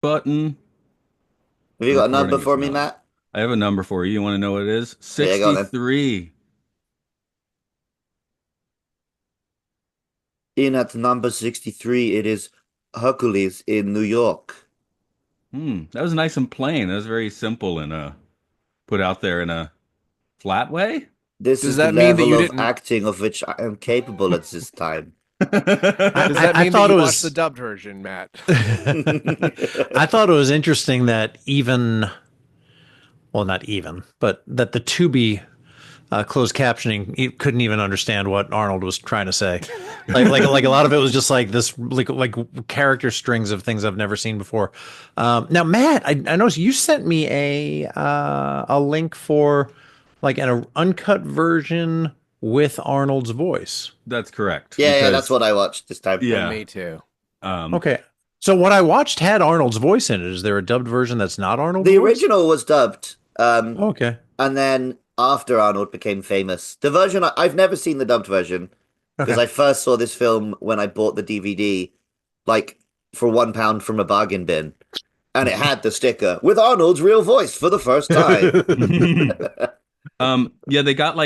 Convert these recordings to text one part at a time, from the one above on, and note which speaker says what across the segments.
Speaker 1: button.
Speaker 2: Have you got a number
Speaker 1: Recording is
Speaker 2: for me,
Speaker 1: not.
Speaker 2: Matt?
Speaker 1: I have a number for you. You want to know what it is?
Speaker 2: Yeah, go on then.
Speaker 1: 63.
Speaker 2: In at number 63, it is Hercules in New York.
Speaker 1: That was nice and plain. That was very simple and put out there in a flat way.
Speaker 2: This
Speaker 3: Does
Speaker 2: is the
Speaker 3: that mean that
Speaker 2: level
Speaker 3: you
Speaker 2: of
Speaker 3: didn't?
Speaker 2: acting of which I am capable at this time.
Speaker 3: Does that
Speaker 4: I
Speaker 3: mean that
Speaker 4: thought
Speaker 3: you
Speaker 4: it
Speaker 3: watched the
Speaker 4: was
Speaker 3: dubbed version, Matt?
Speaker 4: I thought it was interesting that well, not even, but that the Tubi closed captioning couldn't even understand what Arnold was trying to say. Like a lot of it was just like this, like character strings of things I've never seen before. Now, Matt, I noticed you sent me a link for like an uncut version with Arnold's voice.
Speaker 1: That's correct.
Speaker 2: Yeah, that's
Speaker 1: Because
Speaker 2: what I watched this time.
Speaker 3: Yeah,
Speaker 1: yeah,
Speaker 3: me too.
Speaker 1: um,
Speaker 4: Okay. So what I watched had Arnold's voice in it. Is there a dubbed version that's not Arnold's
Speaker 2: The
Speaker 4: voice?
Speaker 2: original was dubbed,
Speaker 4: Okay.
Speaker 2: and then after Arnold became famous, the version I've never seen the dubbed version because
Speaker 4: Okay.
Speaker 2: I first saw this film when I bought the DVD, like for £1 from a bargain bin, and it had the sticker with Arnold's real voice for the first time.
Speaker 1: yeah, they got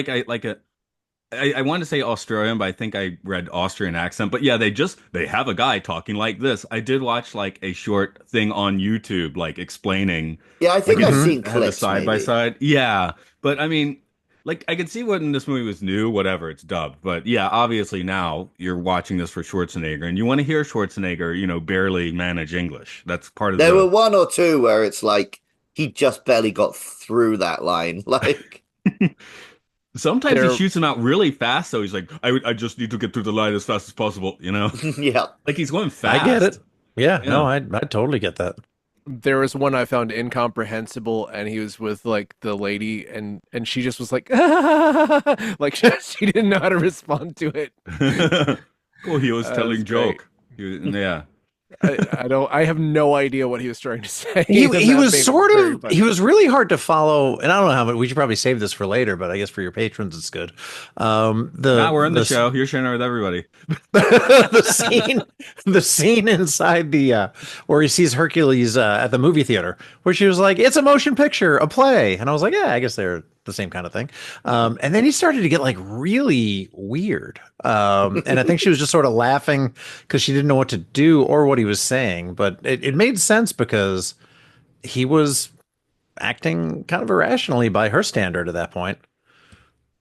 Speaker 1: I wanted to say Australian, but I think I read Austrian accent. But yeah, they have a guy talking like this. I did watch like a short thing on YouTube, like explaining,
Speaker 2: Yeah, I
Speaker 1: like
Speaker 2: think
Speaker 1: it
Speaker 2: I've seen
Speaker 1: had the
Speaker 2: clips,
Speaker 1: side by
Speaker 2: maybe.
Speaker 1: side. Yeah, but I mean, like I could see when this movie was new, whatever, it's dubbed. But yeah, obviously now you're watching this for Schwarzenegger, and you want to hear Schwarzenegger, barely manage English. That's part of
Speaker 2: There were
Speaker 1: the.
Speaker 2: one or two where it's like he just barely got through that line. Like,
Speaker 1: Sometimes he
Speaker 3: There,
Speaker 1: shoots him out really fast, so he's like, I just need to get through the line as fast as possible,
Speaker 2: yeah.
Speaker 1: Like he's going
Speaker 4: I get it.
Speaker 1: fast.
Speaker 4: Yeah, no,
Speaker 1: Yeah.
Speaker 4: I totally get that.
Speaker 3: there was one I found incomprehensible, and he was with like the lady, and she just was like, like she didn't know how to respond to it.
Speaker 1: Cool, he was
Speaker 3: That was
Speaker 1: telling
Speaker 3: great.
Speaker 1: joke. Yeah.
Speaker 3: I don't. I have no idea what he was trying to say,
Speaker 4: He
Speaker 3: and
Speaker 4: he
Speaker 3: that
Speaker 4: was
Speaker 3: made it
Speaker 4: sort
Speaker 3: very
Speaker 4: of he
Speaker 3: funny.
Speaker 4: was really hard to follow, and I don't know how much we should probably save this for later, but I guess for your patrons it's good.
Speaker 1: Now we're in the
Speaker 4: The
Speaker 1: show. You're sharing it with everybody.
Speaker 4: the scene the scene inside the where he sees Hercules at the movie theater, where she was like, "It's a motion picture, a play," and I was like, "Yeah, I guess they're the same kind of thing." And then he started to get like really weird, and I think she was just sort of laughing because she didn't know what to do or what he was saying, but it made sense because he was acting kind of irrationally by her standard at that point.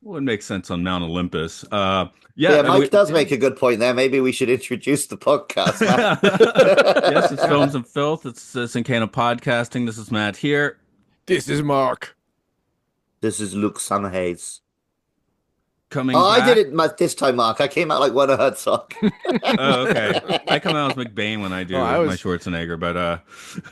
Speaker 1: Well, it makes sense on Mount Olympus. Yeah,
Speaker 2: Yeah,
Speaker 1: I
Speaker 2: Mike does
Speaker 1: yeah.
Speaker 2: make a good point there. Maybe we should introduce the podcast, Matt.
Speaker 1: Yes, it's Films and Filth. It's Citizen Can of Podcasting. This is Matt here.
Speaker 3: This is Mark.
Speaker 2: This is Luke Summerhays.
Speaker 1: Coming
Speaker 2: Oh, I did
Speaker 1: back.
Speaker 2: it this time, Mark. I came out like Werner Herzog.
Speaker 1: Oh, okay. I come out as McBain when I
Speaker 3: Oh,
Speaker 1: do my Schwarzenegger, but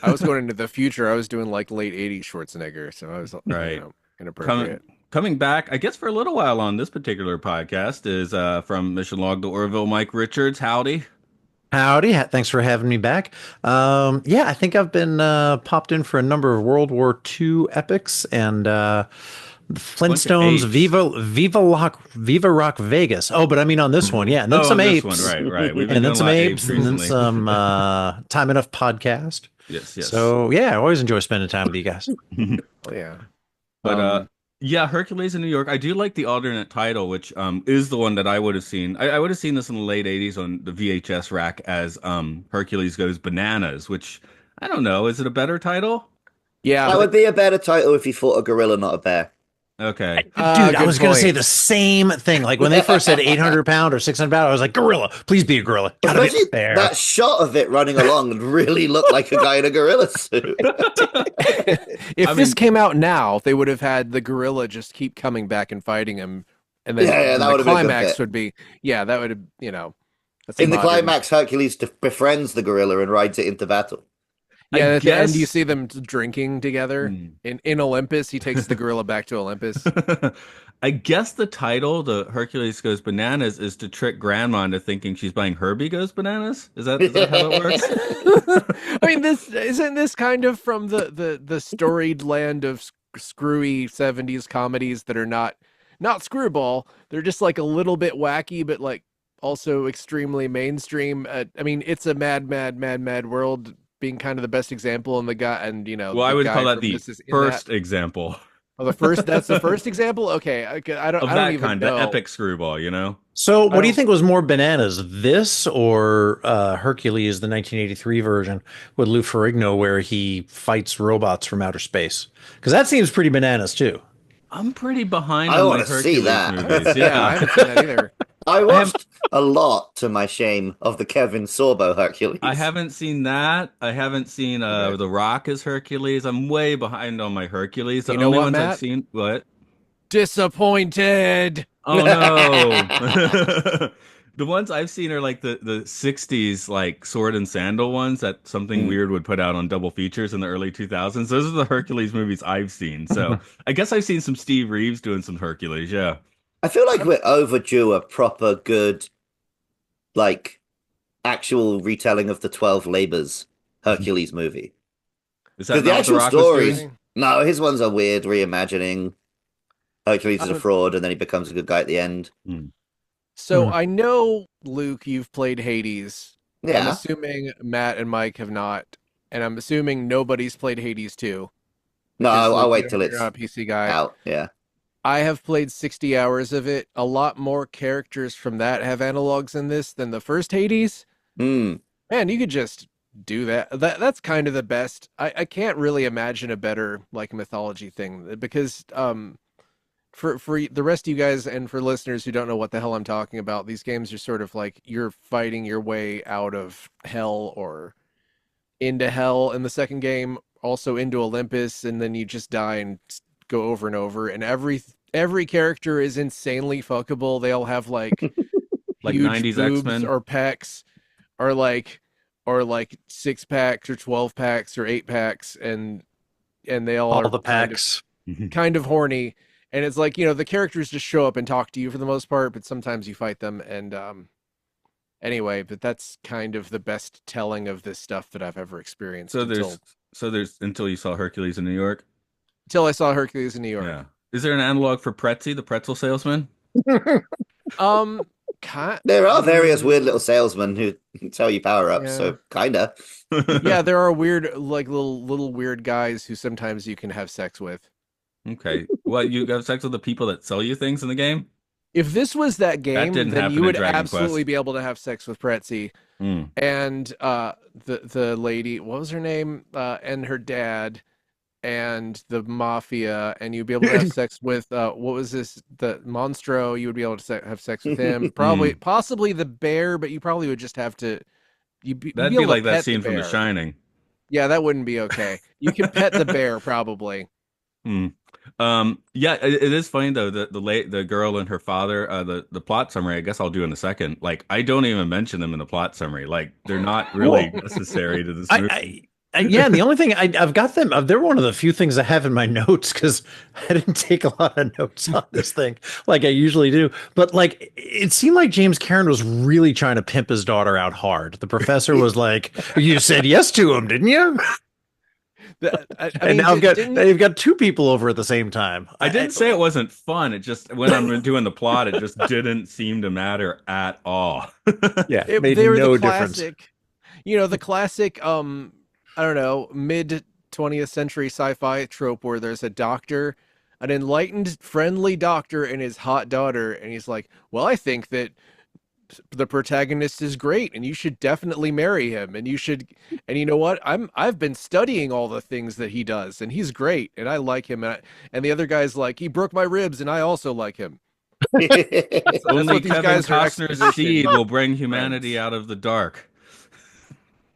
Speaker 3: I was going into the future. I was doing like late '80s Schwarzenegger, so I was,
Speaker 1: right.
Speaker 3: inappropriate.
Speaker 1: Coming back, I guess for a little while on this particular podcast is from Mission Log to Orville, Mike Richards. Howdy.
Speaker 4: Howdy, thanks for having me back. Yeah, I think I've been popped in for a number of World War II epics and the
Speaker 1: Bunch of
Speaker 4: Flintstones,
Speaker 1: apes.
Speaker 4: Viva Rock Vegas. Oh, but I mean on this one, yeah, and then
Speaker 1: Oh,
Speaker 4: some
Speaker 1: on this one,
Speaker 4: apes,
Speaker 1: right, right. We've been
Speaker 4: and then
Speaker 1: doing a
Speaker 4: some
Speaker 1: lot of apes
Speaker 4: apes, and then
Speaker 1: recently.
Speaker 4: some Time Enough podcast.
Speaker 1: Yes, yes.
Speaker 4: So yeah, I always enjoy spending time with you guys.
Speaker 3: Oh, yeah.
Speaker 1: But
Speaker 3: Um,
Speaker 1: yeah, Hercules in New York. I do like the alternate title, which is the one that I would have seen. I would have seen this in the late 80s on the VHS rack as Hercules Goes Bananas, which I don't know, is it a better title?
Speaker 3: yeah.
Speaker 2: That would be a better title if he fought a gorilla, not a bear.
Speaker 1: Okay.
Speaker 4: Dude, I
Speaker 3: Good
Speaker 4: was gonna say
Speaker 3: point.
Speaker 4: the same thing. Like when they first said 800 pound or 600 pound, I was like, gorilla, please be a gorilla. Gotta be
Speaker 2: Especially
Speaker 4: there.
Speaker 2: that shot of it running along really looked like a guy in a gorilla suit.
Speaker 3: If
Speaker 1: I
Speaker 3: this
Speaker 1: mean,
Speaker 3: came out now, they would have had the gorilla just keep coming back and fighting him, and then
Speaker 2: Yeah, that
Speaker 3: the
Speaker 2: would have been a good
Speaker 3: climax
Speaker 2: bit.
Speaker 3: would be, yeah, that would have, that's a
Speaker 2: In the
Speaker 3: modern.
Speaker 2: climax, Hercules befriends the gorilla and rides it into battle.
Speaker 1: I
Speaker 3: Yeah, at the end you
Speaker 1: guess.
Speaker 3: see them drinking together
Speaker 1: Hmm.
Speaker 3: in Olympus. He takes the gorilla back to Olympus.
Speaker 1: I guess the title, the Hercules Goes Bananas, is to trick Grandma into thinking she's buying Herbie Goes Bananas. Is that how it works?
Speaker 3: I mean, this isn't this kind of from the storied land of screwy '70s comedies that are not screwball. They're just like a little bit wacky, but like also extremely mainstream. I mean, it's a mad, mad, mad, mad world. being kind of the best example, and the guy, and
Speaker 1: Well, I
Speaker 3: the
Speaker 1: would call
Speaker 3: guy
Speaker 1: that
Speaker 3: from
Speaker 1: the
Speaker 3: this is in that.
Speaker 1: first example
Speaker 3: Oh, the first. That's the first example. Okay,
Speaker 1: of
Speaker 3: I don't
Speaker 1: that
Speaker 3: even
Speaker 1: kind, the
Speaker 3: know.
Speaker 1: epic screwball, you know?
Speaker 4: So,
Speaker 3: I
Speaker 4: what do you
Speaker 3: don't.
Speaker 4: think was more bananas, this or Hercules, the 1983 version with Lou Ferrigno, where he fights robots from outer space? Because that seems pretty bananas too.
Speaker 1: I'm pretty behind
Speaker 2: I
Speaker 1: on
Speaker 2: want
Speaker 1: my
Speaker 2: to see
Speaker 1: Hercules
Speaker 2: that.
Speaker 1: movies.
Speaker 3: Yeah, I
Speaker 1: Yeah.
Speaker 3: haven't seen that either.
Speaker 2: I
Speaker 1: I have
Speaker 2: watched a lot, to my shame, of the Kevin Sorbo
Speaker 1: I
Speaker 2: Hercules.
Speaker 1: haven't seen that. I haven't seen
Speaker 3: Okay.
Speaker 1: The Rock as Hercules. I'm way behind on my Hercules. The
Speaker 3: You know
Speaker 1: only
Speaker 3: what,
Speaker 1: ones I've
Speaker 3: Matt?
Speaker 1: seen, what?
Speaker 3: Disappointed.
Speaker 1: Oh no. The ones I've seen are like the 60s like sword and sandal ones that something
Speaker 2: Hmm.
Speaker 1: weird would put out on double features in the early 2000s. Those are the Hercules movies I've seen. So, I guess I've seen some Steve Reeves doing some Hercules, yeah.
Speaker 2: I feel like we're overdue a proper good, like, actual retelling of the 12 Labors Hercules movie.
Speaker 1: Is that
Speaker 2: Because the
Speaker 1: not what The
Speaker 2: actual
Speaker 1: Rock was
Speaker 2: stories,
Speaker 1: doing?
Speaker 3: Okay.
Speaker 2: no, his ones are weird reimagining. Hercules is a
Speaker 3: Uh,
Speaker 2: fraud and then he becomes a good guy at the end.
Speaker 1: Hmm.
Speaker 3: so I know, Luke, you've played Hades. I'm
Speaker 2: Yeah.
Speaker 3: assuming Matt and Mike have not, and I'm assuming nobody's played Hades too,
Speaker 2: No,
Speaker 3: because
Speaker 2: I'll
Speaker 3: Luke,
Speaker 2: wait till
Speaker 3: you're
Speaker 2: it's
Speaker 3: not a PC guy.
Speaker 2: out. Yeah.
Speaker 3: I have played 60 hours of it. A lot more characters from that have analogs in this than the first Hades.
Speaker 2: Hmm.
Speaker 3: Man, you could just do that. That's kind of the best. I can't really imagine a better like mythology thing because for the rest of you guys and for listeners who don't know what the hell I'm talking about, these games are sort of like you're fighting your way out of hell or into hell in the second game, also into Olympus, and then you just die and go over and over. And every character is insanely fuckable. They all have like
Speaker 1: Like
Speaker 3: huge
Speaker 1: 90s
Speaker 3: boobs
Speaker 1: X-Men.
Speaker 3: or pecs or like 6 packs or 12 packs or 8 packs, and they all
Speaker 4: All
Speaker 3: are
Speaker 4: the
Speaker 3: kind of
Speaker 4: packs.
Speaker 3: kind of horny. And it's like, the characters just show up and talk to you for the most part, but sometimes you fight them. And anyway, but that's kind of the best telling of this stuff that I've ever experienced
Speaker 1: So there's there's until you saw Hercules in New York.
Speaker 3: until I saw Hercules in New York.
Speaker 1: Yeah. Is there an analog for Pretzi, the pretzel salesman?
Speaker 3: Um, ki-
Speaker 2: There are various weird little
Speaker 3: mm,
Speaker 2: salesmen who tell you power ups,
Speaker 3: yeah,
Speaker 2: so kinda.
Speaker 3: yeah. There are weird, like little weird guys who sometimes you can have sex with.
Speaker 1: Okay. Well, you have sex with the people that sell you things in the game?
Speaker 3: If this was that
Speaker 1: That
Speaker 3: game,
Speaker 1: didn't
Speaker 3: then you
Speaker 1: happen in
Speaker 3: would
Speaker 1: Dragon
Speaker 3: absolutely
Speaker 1: Quest.
Speaker 3: be able to have sex with Pretzi
Speaker 1: Mm.
Speaker 3: and the lady, what was her name? And her dad and the mafia, and you'd be able to have sex with what was this? The Monstro. You would be able to have sex with him. Probably,
Speaker 1: Mm.
Speaker 3: possibly the bear, but you probably would just have to. You'd be
Speaker 1: That'd be
Speaker 3: able to
Speaker 1: like that
Speaker 3: pet the
Speaker 1: scene from The
Speaker 3: bear.
Speaker 1: Shining.
Speaker 3: Yeah, that wouldn't be okay. You can pet the bear probably.
Speaker 1: Mm. Yeah, it is funny though. The girl and her father, the plot summary, I guess I'll do in a second. Like, I don't even mention them in the plot summary. Like, they're not really
Speaker 4: Well,
Speaker 1: necessary to this
Speaker 4: I,
Speaker 1: movie.
Speaker 4: yeah, and the only thing I've got them, they're one of the few things I have in my notes because I didn't take a lot of notes on this thing like I usually do. But like, it seemed like James Cameron was really trying to pimp his daughter out hard. The professor was like, "You said yes to him, didn't you?"
Speaker 3: I
Speaker 4: And
Speaker 3: mean,
Speaker 4: now
Speaker 3: didn't
Speaker 4: you've got two people over at the same time.
Speaker 1: I didn't say it wasn't fun. It just when I'm doing the plot, it just didn't seem to matter at all.
Speaker 4: Yeah, made
Speaker 3: they were the
Speaker 4: no difference.
Speaker 3: classic, the classic I don't know, mid 20th century sci-fi trope where there's a doctor, an enlightened friendly doctor and his hot daughter, and he's like, well, I think that the protagonist is great and you should definitely marry him, and you know what, I've been studying all the things that he does and he's great and I like him, and the other guy's like, he broke my ribs and I also like him. That's
Speaker 1: Only
Speaker 3: what these
Speaker 1: Kevin
Speaker 3: guys are
Speaker 1: Costner's
Speaker 3: exposition
Speaker 1: seed will bring humanity
Speaker 3: friends.
Speaker 1: out of the dark.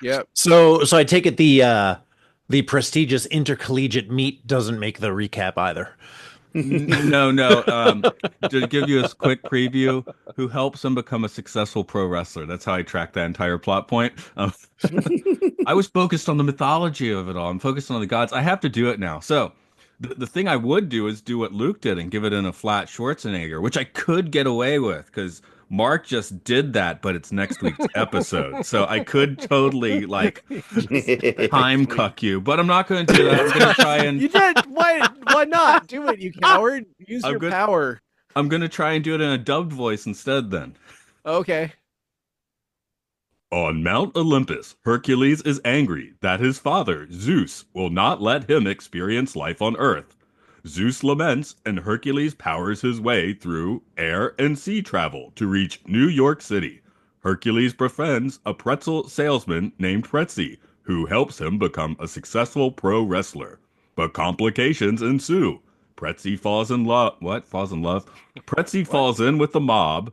Speaker 3: Yep.
Speaker 4: So I take it the prestigious intercollegiate meet doesn't make the recap either.
Speaker 1: No, no. To give you a quick preview, who helps him become a successful pro wrestler. That's how I tracked that entire plot point. I was focused on the mythology of it all. I'm focused on the gods. I have to do it now. So the thing I would do is do what Luke did and give it in a flat Schwarzenegger, which I could get away with because Mark just did that, but it's next week's episode. So I could totally like time cuck you, but I'm not going to do that. I'm going to try and
Speaker 3: You did. Why not do it, you coward? Use
Speaker 1: I'm
Speaker 3: your
Speaker 1: good.
Speaker 3: power.
Speaker 1: I'm going to try and do it in a dubbed voice instead then.
Speaker 3: Okay.
Speaker 1: On Mount Olympus, Hercules is angry that his father, Zeus, will not let him experience life on Earth. Zeus laments, and Hercules powers his way through air and sea travel to reach New York City. Hercules befriends a pretzel salesman named Pretzi, who helps him become a successful pro wrestler. But complications ensue. Pretzi falls in love. What? Falls in love? Pretzi falls in with the mob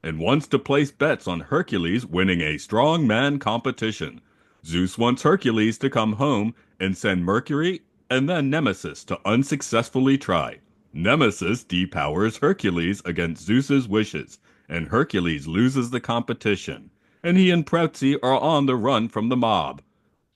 Speaker 1: and wants to place bets on Hercules winning a strongman competition. Zeus wants Hercules to come home and send Mercury and then Nemesis to unsuccessfully try. Nemesis depowers Hercules against Zeus's wishes, and Hercules loses the competition, and he and Pretzi are on the run from the mob.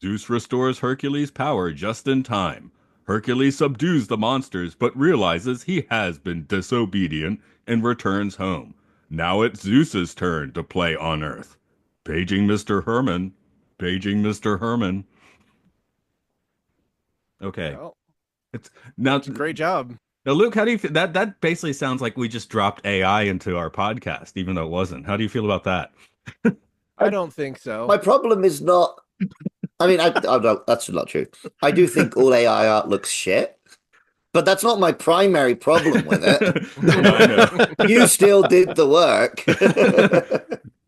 Speaker 1: Zeus restores Hercules' power just in time. Hercules subdues the monsters but realizes he has been disobedient and returns home. Now it's Zeus's turn to play on Earth. Paging Mr. Herman. Paging Mr. Herman. Okay.
Speaker 3: Well,
Speaker 1: It's now
Speaker 3: great job.
Speaker 1: now Luke, how do you feel that basically sounds like we just dropped AI into our podcast, even though it wasn't. How do you feel about that?
Speaker 3: I don't think so.
Speaker 2: My problem is not. I mean, I don't, that's not true. I do think all AI art looks shit, but that's not my primary problem with it.
Speaker 1: I know.
Speaker 2: You still did the work.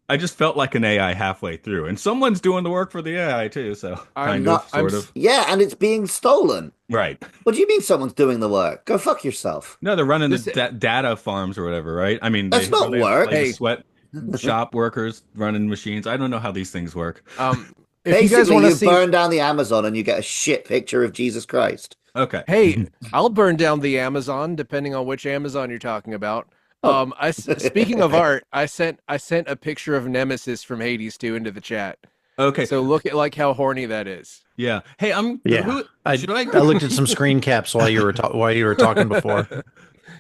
Speaker 1: I just felt like an AI halfway through, and someone's doing the work for the AI too. So
Speaker 3: I'm
Speaker 1: kind
Speaker 3: not-
Speaker 1: of, sort of,
Speaker 2: Yeah, and it's being stolen.
Speaker 1: right.
Speaker 2: What do you mean someone's doing the work? Go fuck yourself.
Speaker 1: No, they're running
Speaker 3: This-
Speaker 1: the data farms or whatever, right? I mean,
Speaker 2: That's not
Speaker 1: they
Speaker 2: work.
Speaker 1: like
Speaker 3: Hey.
Speaker 1: sweat shop workers running machines. I don't know how these things work.
Speaker 3: If you guys
Speaker 2: Basically,
Speaker 3: want
Speaker 2: you
Speaker 3: to see,
Speaker 2: burn down the Amazon and you get a shit picture of Jesus Christ.
Speaker 1: Okay.
Speaker 3: hey, I'll burn down the Amazon depending on which Amazon you're talking about. Speaking of art, I sent a picture of Nemesis from Hades 2 into the chat.
Speaker 1: Okay.
Speaker 3: So look at like how horny that is.
Speaker 1: Yeah. Hey,
Speaker 4: Yeah,
Speaker 1: Who,
Speaker 4: I
Speaker 1: should I
Speaker 4: looked at some screen caps while you were talking before.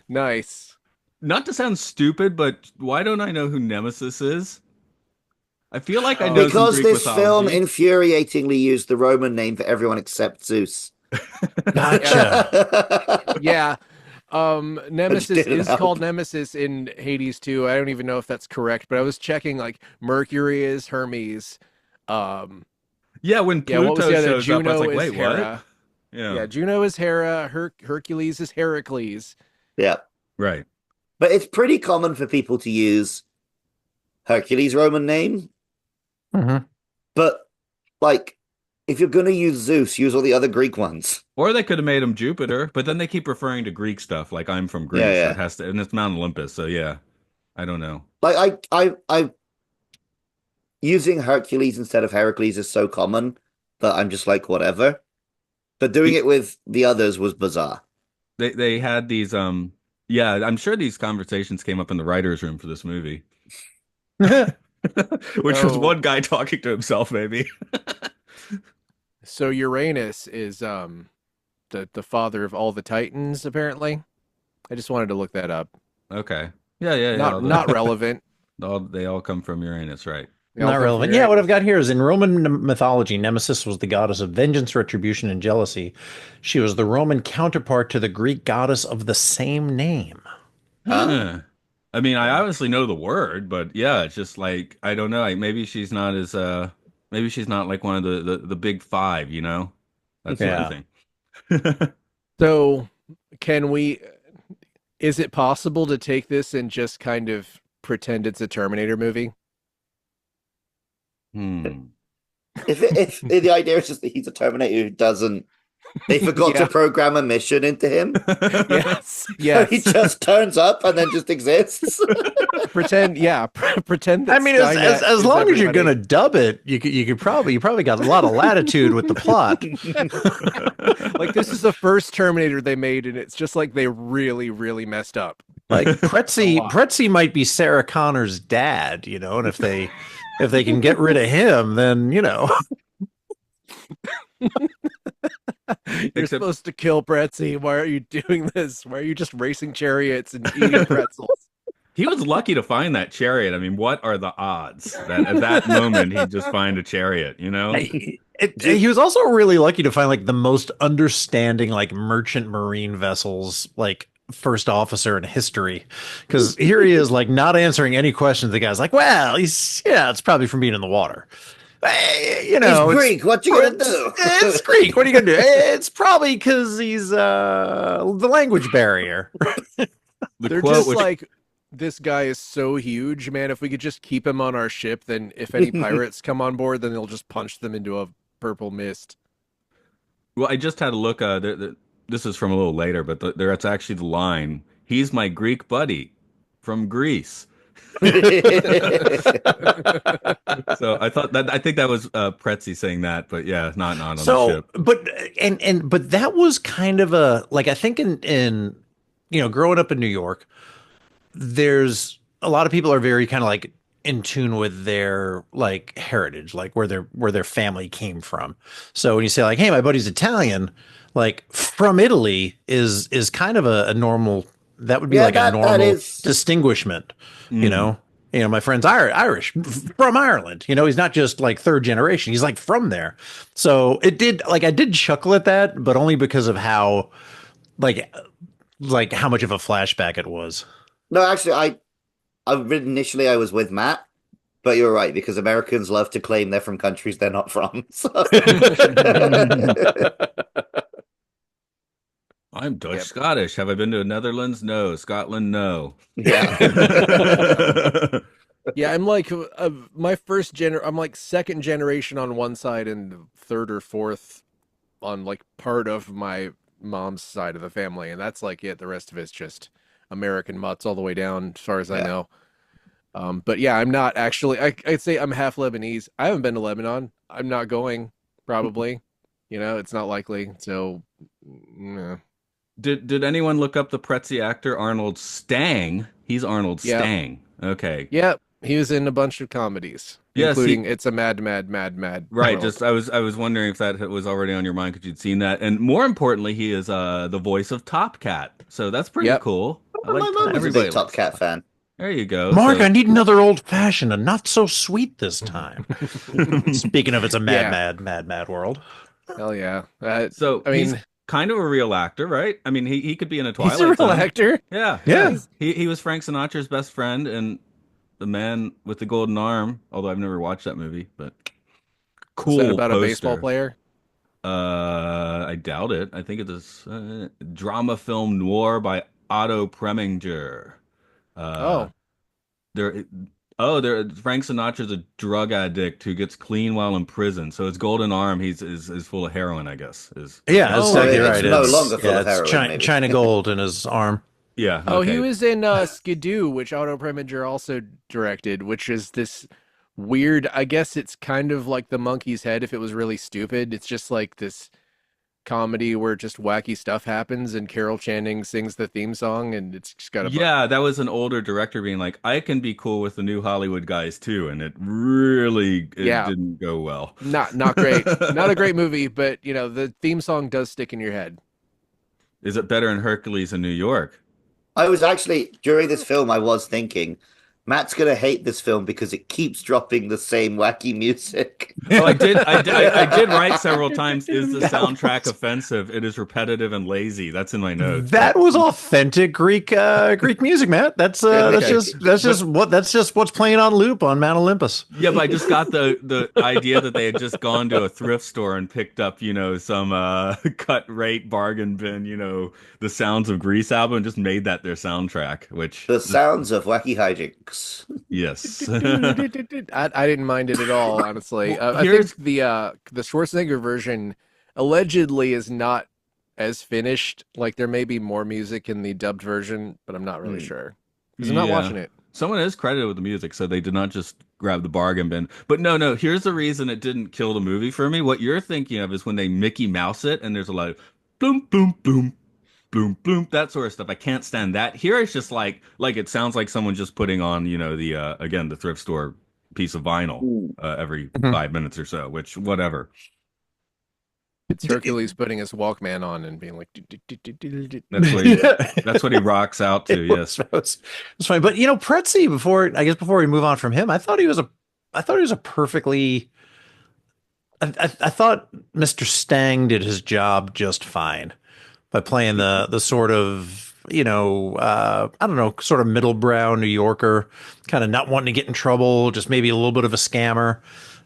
Speaker 3: Nice.
Speaker 1: Not to sound stupid, but why don't I know who Nemesis is? I feel like I know some
Speaker 2: Because
Speaker 1: Greek
Speaker 2: this film
Speaker 1: mythology.
Speaker 2: infuriatingly used the Roman name for everyone except Zeus.
Speaker 4: Gotcha.
Speaker 3: Yeah. Nemesis
Speaker 2: didn't
Speaker 3: is
Speaker 2: help.
Speaker 3: called Nemesis in Hades 2. I don't even know if that's correct, but I was checking like Mercury is Hermes.
Speaker 1: Yeah, when
Speaker 3: Yeah, what was
Speaker 1: Pluto
Speaker 3: the other?
Speaker 1: shows up, I was
Speaker 3: Juno
Speaker 1: like,
Speaker 3: is
Speaker 1: wait,
Speaker 3: Hera.
Speaker 1: what? Yeah.
Speaker 3: Yeah, Juno is Hera. Hercules is Heracles.
Speaker 2: Yeah.
Speaker 1: Right.
Speaker 2: But it's pretty common for people to use Hercules' Roman name.
Speaker 4: Mhm.
Speaker 2: But, like, if you're going to use Zeus, use all the other Greek ones.
Speaker 1: Or they could have made him Jupiter, but then they keep referring to Greek stuff, like I'm from Greece.
Speaker 2: Yeah, yeah.
Speaker 1: So it has to, and it's Mount Olympus. So yeah, I don't know.
Speaker 2: Like, I using Hercules instead of Heracles is so common that I'm just like, whatever. But doing it with the others was bizarre.
Speaker 1: They had these yeah, I'm sure these conversations came up in the writers' room for this movie, which was
Speaker 3: So-
Speaker 1: one guy talking to himself, maybe.
Speaker 3: So Uranus is the father of all the Titans, apparently. I just wanted to look that up.
Speaker 1: Okay. Yeah, yeah, yeah.
Speaker 3: Not relevant.
Speaker 1: They all come from Uranus, right?
Speaker 3: They all
Speaker 4: Not
Speaker 3: come
Speaker 4: relevant.
Speaker 3: from
Speaker 4: Yeah, what
Speaker 3: Uranus.
Speaker 4: I've got here is in Roman mythology, Nemesis was the goddess of vengeance, retribution, and jealousy. She was the Roman counterpart to the Greek goddess of the same name.
Speaker 1: Huh. I mean, I obviously know the word, but yeah, it's just like I don't know. Like, maybe she's not as maybe she's not like one of the big five, you know? That's what I think.
Speaker 3: So is it possible to take this and just kind of pretend it's a Terminator movie?
Speaker 1: Hmm.
Speaker 2: If the idea is just that he's a Terminator who doesn't, they forgot
Speaker 3: Yeah.
Speaker 2: to program a mission into him.
Speaker 3: Yes.
Speaker 2: So
Speaker 3: Yes.
Speaker 2: he just turns up and then just exists.
Speaker 3: pretend that
Speaker 4: I mean, as
Speaker 3: Skynet
Speaker 4: as
Speaker 3: is
Speaker 4: long as you're
Speaker 3: everybody.
Speaker 4: gonna dub it, you probably got a lot of latitude with the plot.
Speaker 3: Like, this is the first Terminator they made, and it's just like they really, really messed up.
Speaker 4: Like
Speaker 3: A lot.
Speaker 4: Pretzi might be Sarah Connor's dad, you know, and if they can get rid of him, then you know.
Speaker 3: You're
Speaker 1: Except-
Speaker 3: supposed to kill Pretzi. Why are you doing this? Why are you just racing chariots and eating pretzels?
Speaker 1: He was lucky to find that chariot. I mean, what are the odds that at that moment he'd just find a chariot, you know?
Speaker 4: He was also really lucky to find like the most understanding like merchant marine vessels like first officer in history, because here he is, like, not answering any questions. The guy's like, well, yeah, it's probably from being in the water.
Speaker 2: He's Greek. What you gonna do?
Speaker 4: It's Greek. What are you gonna do? It's probably because he's the language barrier.
Speaker 1: The
Speaker 3: They're
Speaker 1: quote,
Speaker 3: just
Speaker 1: which
Speaker 3: like, this guy is so huge, man. If we could just keep him on our ship, then if any pirates come on board, then they'll just punch them into a purple mist.
Speaker 1: well, I just had a look. This is from a little later, but that's actually the line. He's my Greek buddy from Greece. So I think that was Pretzi saying that, but yeah, not on the
Speaker 4: So,
Speaker 1: ship.
Speaker 4: but that was kind of a, like, I think in growing up in New York, there's a lot of people are very kind of like in tune with their like heritage, like where their family came from. So when you say like, "Hey, my buddy's Italian," like from Italy is kind of a normal. That would be
Speaker 2: Yeah,
Speaker 4: like a
Speaker 2: that
Speaker 4: normal
Speaker 2: is.
Speaker 4: distinguishment, you
Speaker 1: Mhm.
Speaker 4: know. My friend's Irish from Ireland. He's not just like third generation. He's like from there. So I did chuckle at that, but only because of how like how much of a flashback it was.
Speaker 2: No, actually, initially I was with Matt, but you're right because Americans love to claim they're from countries they're not from. So.
Speaker 1: I'm Dutch
Speaker 3: Yep.
Speaker 1: Scottish. Have I been to the Netherlands? No. Scotland? No.
Speaker 2: Yeah.
Speaker 3: Yeah, I'm like I'm like second generation on one side and third or fourth on like part of my mom's side of the family, and that's like it. The rest of it's just American mutts all the way down, as far as I
Speaker 2: Yeah.
Speaker 3: know. But yeah, I'm not actually. I'd say I'm half Lebanese. I haven't been to Lebanon. I'm not going. Probably, it's not likely. So, mm,
Speaker 1: Did anyone look up the Pretzi actor Arnold Stang? He's Arnold
Speaker 3: yeah,
Speaker 1: Stang. Okay.
Speaker 3: yeah. He was in a bunch of comedies,
Speaker 1: Yes, he
Speaker 3: including "It's a Mad, Mad, Mad, Mad
Speaker 1: right.
Speaker 3: World."
Speaker 1: Just I was wondering if that was already on your mind because you'd seen that, and more importantly, he is the voice of Top Cat. So that's pretty
Speaker 3: Yep.
Speaker 1: cool. I
Speaker 2: My
Speaker 1: like
Speaker 2: mom was a
Speaker 1: everybody
Speaker 2: big Top
Speaker 1: likes
Speaker 2: Cat fan.
Speaker 1: There you go.
Speaker 4: Mark,
Speaker 1: So
Speaker 4: I need another old fashioned and not so sweet this time. Speaking of, it's a mad,
Speaker 3: Yeah.
Speaker 4: mad, mad, mad world.
Speaker 3: Hell yeah.
Speaker 1: so
Speaker 3: I
Speaker 1: he's
Speaker 3: mean,
Speaker 1: kind of a real actor, right? I mean, he could be in a
Speaker 3: he's a
Speaker 1: Twilight
Speaker 3: real
Speaker 1: Zone.
Speaker 3: actor.
Speaker 1: Yeah,
Speaker 3: Yeah,
Speaker 1: yeah.
Speaker 4: Yeah.
Speaker 3: he's
Speaker 1: He was Frank Sinatra's best friend and the man with the golden arm. Although I've never watched that movie, but
Speaker 3: is that
Speaker 1: cool
Speaker 3: about a baseball
Speaker 1: poster.
Speaker 3: player?
Speaker 1: I doubt it. I think it is drama film noir by Otto Preminger. Uh,
Speaker 3: Oh,
Speaker 1: there. Oh, Frank Sinatra's a drug addict who gets clean while in prison. So his golden arm, is full of heroin, I guess. Is
Speaker 4: Yeah,
Speaker 1: what
Speaker 4: that's
Speaker 3: oh,
Speaker 2: So
Speaker 4: exactly
Speaker 2: it's
Speaker 4: right.
Speaker 2: no
Speaker 4: It's
Speaker 2: longer full
Speaker 4: yeah,
Speaker 2: of
Speaker 4: it's
Speaker 2: heroin, maybe.
Speaker 4: China gold in his arm.
Speaker 1: yeah,
Speaker 3: oh, he
Speaker 1: okay.
Speaker 3: was in Skidoo, which Otto Preminger also directed, which is this weird. I guess it's kind of like The Monkey's Head if it was really stupid. It's just like this comedy where just wacky stuff happens, and Carol Channing sings the theme song, and it's just got a
Speaker 1: Yeah, that was an older director being like, I can be cool with the new Hollywood guys too, and it
Speaker 3: yeah,
Speaker 1: didn't go well.
Speaker 3: not great, not a great movie, but the theme song does stick in your head.
Speaker 1: Is it better in Hercules in New York?
Speaker 2: I was actually, during this film, I was thinking, Matt's gonna hate this film because it keeps dropping the same wacky music.
Speaker 1: Oh, I did write several times. Is the soundtrack offensive? It is repetitive and lazy. That's in my notes.
Speaker 4: That was authentic Greek music, Matt.
Speaker 1: Okay.
Speaker 4: That's just what's playing on loop on Mount Olympus.
Speaker 1: Yeah, but I just got the idea that they had just gone to a thrift store and picked up, some cut rate bargain bin, the Sounds of Grease album, and just made that their soundtrack. Which,
Speaker 2: The sounds of wacky hijinks.
Speaker 1: yes.
Speaker 3: I didn't mind it at all, honestly.
Speaker 1: Well,
Speaker 3: I think the Schwarzenegger version allegedly is not as finished. Like there may be more music in the dubbed version, but I'm not really sure because I'm not
Speaker 1: Yeah.
Speaker 3: watching it.
Speaker 1: Someone is credited with the music, so they did not just grab the bargain bin. But no. Here's the reason it didn't kill the movie for me. What you're thinking of is when they Mickey Mouse it, and there's a lot of boom, boom, boom, boom, boom, that sort of stuff. I can't stand that. Here it's just like it sounds like someone just putting on, the again the thrift store piece of vinyl
Speaker 2: Ooh.
Speaker 1: every
Speaker 4: Mhm.
Speaker 1: 5 minutes or so. Which whatever.
Speaker 3: It's Hercules putting his Walkman on and being like,
Speaker 1: That's what he, that's what he rocks out to. Yes.
Speaker 4: It's funny. But Pretzi, before we move on from him, I thought he was a perfectly I thought Mr. Stang did his job just fine by playing the sort of I don't know, sort of middle brow New Yorker, kind of not wanting to get in trouble, just maybe a little bit of a scammer.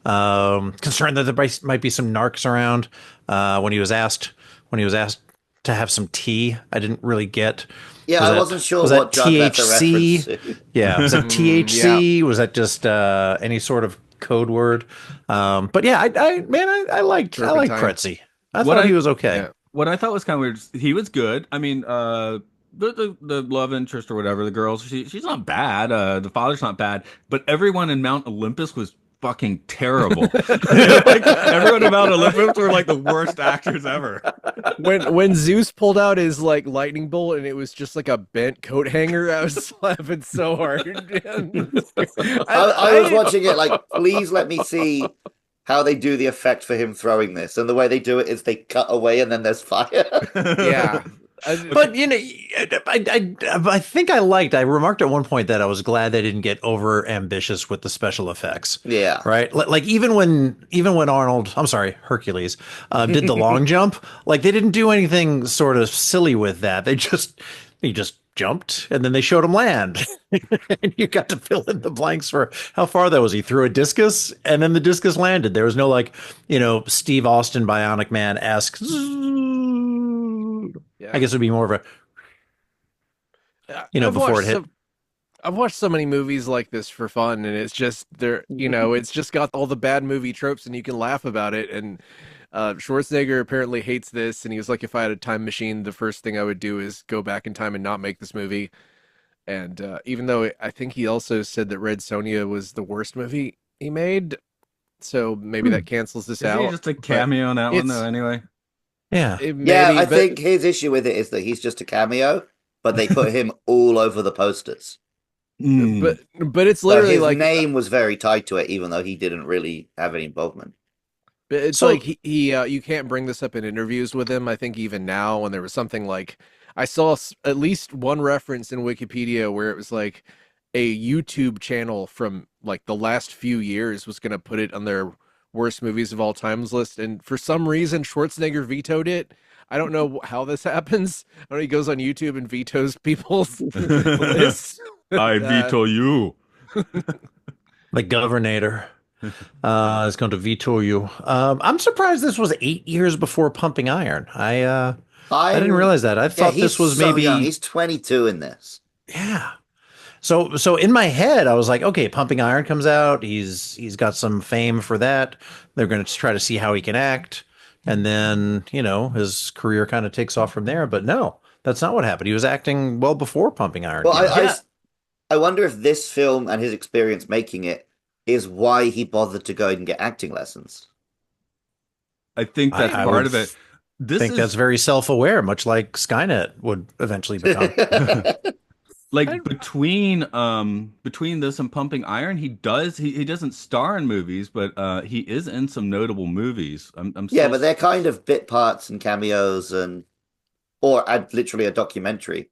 Speaker 4: Concerned that there might be some narcs around. When he was asked to have some tea, I didn't really get.
Speaker 2: Yeah,
Speaker 4: Was
Speaker 2: I
Speaker 4: that
Speaker 2: wasn't sure
Speaker 4: was that
Speaker 2: what drug that's a reference
Speaker 4: THC?
Speaker 2: to.
Speaker 4: Yeah, was that
Speaker 3: Yeah,
Speaker 4: THC? Was that just any sort of code word? But yeah, I liked
Speaker 3: turpentine.
Speaker 4: Kretzy. I
Speaker 1: What
Speaker 4: thought he
Speaker 1: I
Speaker 4: was okay.
Speaker 3: Yeah,
Speaker 1: what I thought was kind of weird, he was good. I mean, the love interest or whatever, the girls, she's not bad. The father's not bad, but everyone in Mount Olympus was fucking terrible. Like everyone in Mount Olympus were like the worst actors ever.
Speaker 3: when Zeus pulled out his like lightning bolt and it was just like a bent coat hanger, I was laughing so hard. Man.
Speaker 2: I was watching it like, please let me see how they do the effect for him throwing this. And the way they do it is they cut away and then there's fire.
Speaker 3: Yeah.
Speaker 4: But I think I remarked at one point that I was glad they didn't get over ambitious with the special effects.
Speaker 2: Yeah.
Speaker 4: Right. Like even when Arnold, I'm sorry, Hercules, did the long jump, like they didn't do anything sort of silly with that. He just jumped and then they showed him land. And you got to fill in the blanks for how far that was. He threw a discus and then the discus landed. There was no like, Steve Austin Bionic Man-esque. I
Speaker 3: Yeah.
Speaker 4: guess it would be more of a,
Speaker 3: I've
Speaker 4: before
Speaker 3: watched
Speaker 4: it hit.
Speaker 3: I've watched so many movies like this for fun, and it's just it's just got all the bad movie tropes, and you can laugh about it. And Schwarzenegger apparently hates this, and he was like, "If I had a time machine, the first thing I would do is go back in time and not make this movie." And even though I think he also said that Red Sonja was the worst movie he made, so maybe that cancels this
Speaker 1: Is he
Speaker 3: out.
Speaker 1: just a
Speaker 3: But
Speaker 1: cameo on that one
Speaker 3: it's
Speaker 1: though? Anyway,
Speaker 4: Yeah.
Speaker 3: it
Speaker 2: Yeah,
Speaker 3: maybe,
Speaker 2: I
Speaker 3: but
Speaker 2: think his issue with it is that he's just a cameo, but they put him all over the posters.
Speaker 1: mm.
Speaker 3: but it's
Speaker 2: So
Speaker 3: literally
Speaker 2: his
Speaker 3: like
Speaker 2: name was very tied to it, even though he didn't really have any involvement.
Speaker 3: But it's
Speaker 4: So
Speaker 3: like he you can't bring this up in interviews with him. I think even now, when there was something like I saw at least one reference in Wikipedia where it was like a YouTube channel from like the last few years was going to put it on their worst movies of all times list, and for some reason Schwarzenegger vetoed it. I don't know how this happens. I don't know, he goes on YouTube and vetoes people's lists.
Speaker 1: I veto you.
Speaker 4: the governor is going to veto you. I'm surprised this was 8 years before Pumping Iron. I didn't
Speaker 2: I'm
Speaker 4: realize that. I
Speaker 2: Yeah,
Speaker 4: thought
Speaker 2: he's
Speaker 4: this was
Speaker 2: so young.
Speaker 4: maybe
Speaker 2: He's 22 in this.
Speaker 4: yeah. So in my head, I was like, okay, Pumping Iron comes out. He's got some fame for that. They're going to try to see how he can act, and then his career kind of takes off from there. But no, that's not what happened. He was acting well before Pumping Iron
Speaker 2: Well,
Speaker 4: came out.
Speaker 2: I wonder if this film and his experience making it is why he bothered to go and get acting lessons.
Speaker 1: I think that's
Speaker 4: I
Speaker 1: part
Speaker 4: would
Speaker 1: of it. This
Speaker 4: think that's
Speaker 1: is
Speaker 4: very self-aware, much like Skynet would eventually become.
Speaker 3: I-
Speaker 1: like between this and Pumping Iron, he doesn't star in movies, but he is in some notable movies. I'm
Speaker 2: Yeah,
Speaker 1: still
Speaker 2: but they're kind of bit parts and cameos or literally a documentary.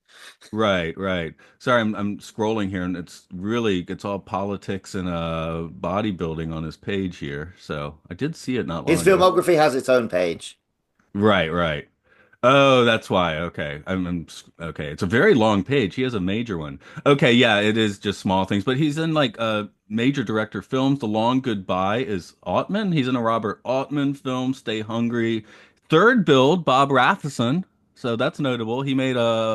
Speaker 1: right. Sorry, I'm scrolling here and it's all politics and bodybuilding on his page here. So I did see it not long
Speaker 2: His
Speaker 1: ago.
Speaker 2: filmography has its own page.
Speaker 1: Right. Oh, that's why. Okay. Okay. It's a very long page. He has a major one. Okay, yeah, it is just small things, but he's in like major director films. The Long Goodbye is Altman. He's in a Robert Altman film, Stay Hungry. Third Build, Bob Rathison. So that's notable. He made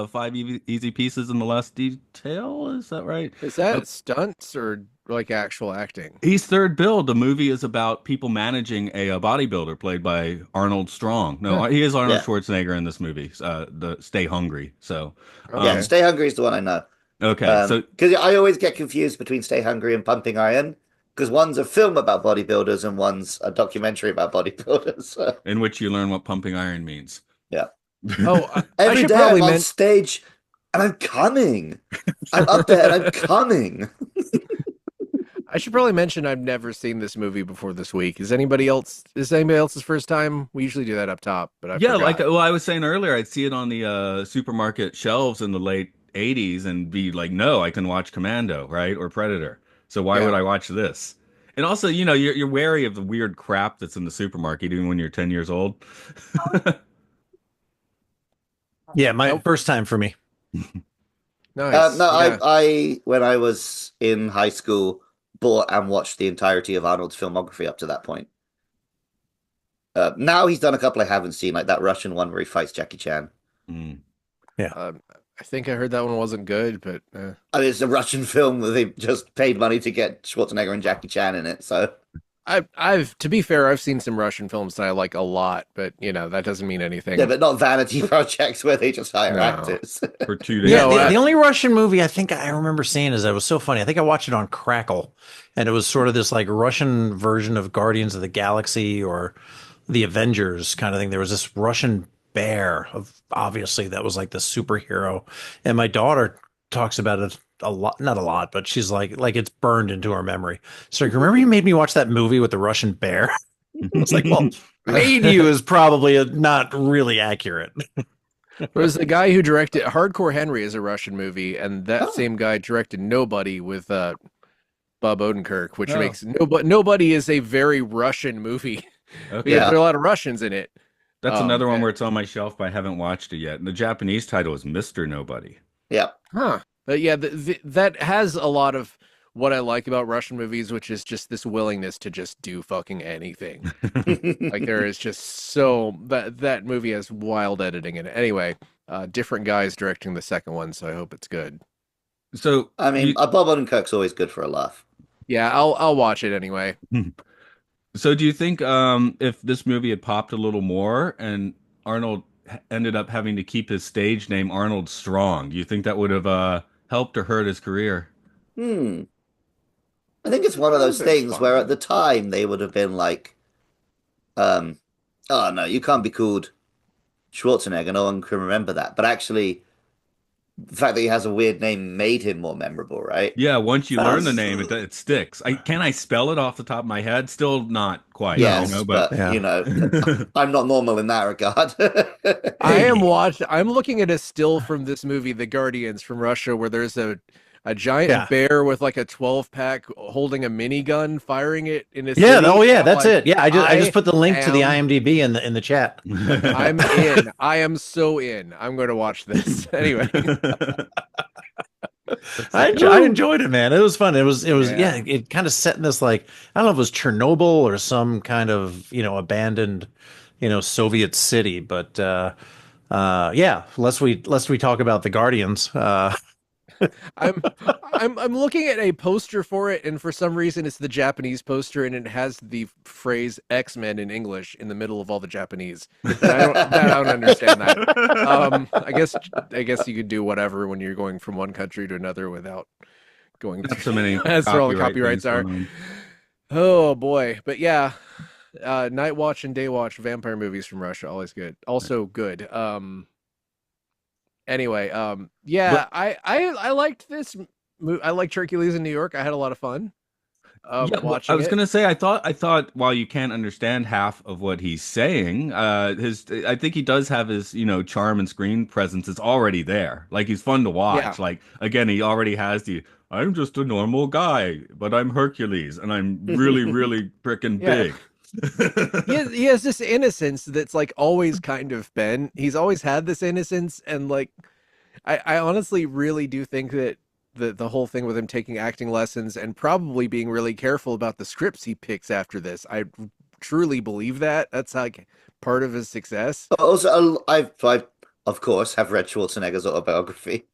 Speaker 1: five easy pieces in the last detail. Is that right?
Speaker 3: Is that stunts or like actual acting?
Speaker 1: He's Third Build. The movie is about people managing a bodybuilder played by Arnold Strong. No, he is Arnold
Speaker 2: Yeah.
Speaker 1: Schwarzenegger in this movie, the Stay Hungry. So,
Speaker 2: Yeah,
Speaker 3: Okay.
Speaker 2: Stay Hungry is the one I know.
Speaker 1: okay. So,
Speaker 2: Because I always get confused between Stay Hungry and Pumping Iron, because one's a film about bodybuilders and one's a documentary about bodybuilders. So,
Speaker 1: in which you learn what pumping iron means.
Speaker 2: yeah.
Speaker 3: Oh, I
Speaker 2: Every
Speaker 3: should
Speaker 2: day
Speaker 3: probably
Speaker 2: I'm on
Speaker 3: mention.
Speaker 2: stage and I'm coming. I'm up there and I'm coming.
Speaker 3: I should probably mention I've never seen this movie before this week. Is anybody else? Is anybody else's first time? We usually do that up top, but I
Speaker 1: Yeah,
Speaker 3: forgot.
Speaker 1: like I was saying earlier, I'd see it on the supermarket shelves in the late '80s and be like, "No, I can watch Commando, right, or Predator. So why would
Speaker 3: Yeah.
Speaker 1: I watch this?" And also, you're wary of the weird crap that's in the supermarket, even when you're 10 years old.
Speaker 4: Yeah, my
Speaker 3: Oh.
Speaker 4: first time for me.
Speaker 3: Nice.
Speaker 2: No,
Speaker 3: Yeah.
Speaker 2: I when I was in high school, bought and watched the entirety of Arnold's filmography up to that point. Now he's done a couple I haven't seen, like that Russian one where he fights Jackie Chan.
Speaker 1: Mm.
Speaker 4: Yeah.
Speaker 3: I think I heard that one wasn't good, but
Speaker 2: I mean, it's a Russian film that they just paid money to get Schwarzenegger and Jackie Chan in it. So
Speaker 3: I've to be fair, I've seen some Russian films that I like a lot, but that doesn't mean
Speaker 2: yeah,
Speaker 3: anything.
Speaker 2: but not vanity projects where they just hire
Speaker 3: No.
Speaker 2: actors.
Speaker 1: For 2 days.
Speaker 4: Yeah,
Speaker 3: No,
Speaker 4: the only Russian movie I think I remember seeing is that was so funny. I think I watched it on Crackle, and it was sort of this like Russian version of Guardians of the Galaxy or the Avengers kind of thing. There was this Russian bear of obviously that was like the superhero, and my daughter talks about it a lot, not a lot, but she's like it's burned into her memory. So like, remember you made me watch that movie with the Russian bear? It's like, well, made you is probably not really accurate.
Speaker 3: there was the guy who directed Hardcore Henry is a Russian movie, and that
Speaker 2: Oh.
Speaker 3: same guy directed Nobody with Bob Odenkirk, which
Speaker 1: Oh.
Speaker 3: makes Nobody is a very Russian movie.
Speaker 1: Okay.
Speaker 3: There are a lot of Russians in it.
Speaker 1: That's another one
Speaker 3: and-
Speaker 1: where it's on my shelf, but I haven't watched it yet. And the Japanese title is Mr. Nobody.
Speaker 2: Yeah.
Speaker 3: Huh. But yeah, that has a lot of what I like about Russian movies, which is just this willingness to just do fucking anything. Like there is just that movie has wild editing in it. Anyway, different guys directing the second one, so I hope it's good.
Speaker 1: So,
Speaker 2: I mean, Bob Odenkirk's always good for a laugh.
Speaker 3: Yeah, I'll watch it anyway.
Speaker 1: so do you think if this movie had popped a little more and Arnold ended up having to keep his stage name Arnold Strong, do you think that would have helped or hurt his career?
Speaker 2: Hmm. I think it's one of those things where at the time they would have been like, oh no, you can't be called Schwarzenegger. No one can remember that. But actually, the fact that he has a weird name made him more memorable, right?
Speaker 1: Yeah, once you learn the
Speaker 2: That's-
Speaker 1: name, it sticks. Can I spell it off the top of my head? Still not quite.
Speaker 2: Yes,
Speaker 1: But
Speaker 4: Yeah.
Speaker 2: I'm not normal in that regard.
Speaker 3: I'm looking at a still from this movie, The Guardians from Russia, where there's a giant
Speaker 4: Yeah.
Speaker 3: bear with like a 12-pack holding a minigun, firing it in a
Speaker 4: Yeah,
Speaker 3: city.
Speaker 4: oh yeah,
Speaker 3: I'm
Speaker 4: that's
Speaker 3: like,
Speaker 4: it. Yeah, I just put the link to the
Speaker 3: am-
Speaker 4: IMDb in the chat.
Speaker 3: I'm in. I am so in. I'm going to watch this anyway.
Speaker 4: I enjoyed it, man. It was fun. It was
Speaker 3: Yeah.
Speaker 4: it kind of set in this like I don't know if it was Chernobyl or some kind of abandoned Soviet city, but yeah. Lest we talk about the Guardians.
Speaker 3: I'm looking at a poster for it, and for some reason it's the Japanese poster, and it has the phrase X-Men in English in the middle of all the Japanese. And I don't understand that. I guess you could do whatever when you're going from one country to another without going
Speaker 1: Not so many.
Speaker 3: That's where all the
Speaker 1: copyright
Speaker 3: copyrights
Speaker 1: things
Speaker 3: are.
Speaker 1: going
Speaker 3: Oh boy. But yeah. Night Watch and Day Watch vampire movies from Russia, always good. Also good. Anyway, yeah, I liked this movie. I liked Hercules in New York. I had a lot of fun
Speaker 1: Yeah, well,
Speaker 3: watching
Speaker 1: I was
Speaker 3: it.
Speaker 1: gonna say I thought while you can't understand half of what he's saying, I think he does have his charm and screen presence is already there. Like he's fun to watch.
Speaker 3: Yeah.
Speaker 1: Like again, he already has the I'm just a normal guy, but I'm Hercules and I'm really really freaking
Speaker 3: Yeah.
Speaker 1: big.
Speaker 3: He has this innocence that's like always kind of been. He's always had this innocence, and like I honestly really do think that the whole thing with him taking acting lessons and probably being really careful about the scripts he picks after this, I truly believe that. That's like part of his success.
Speaker 2: Also, I of course have read Schwarzenegger's autobiography,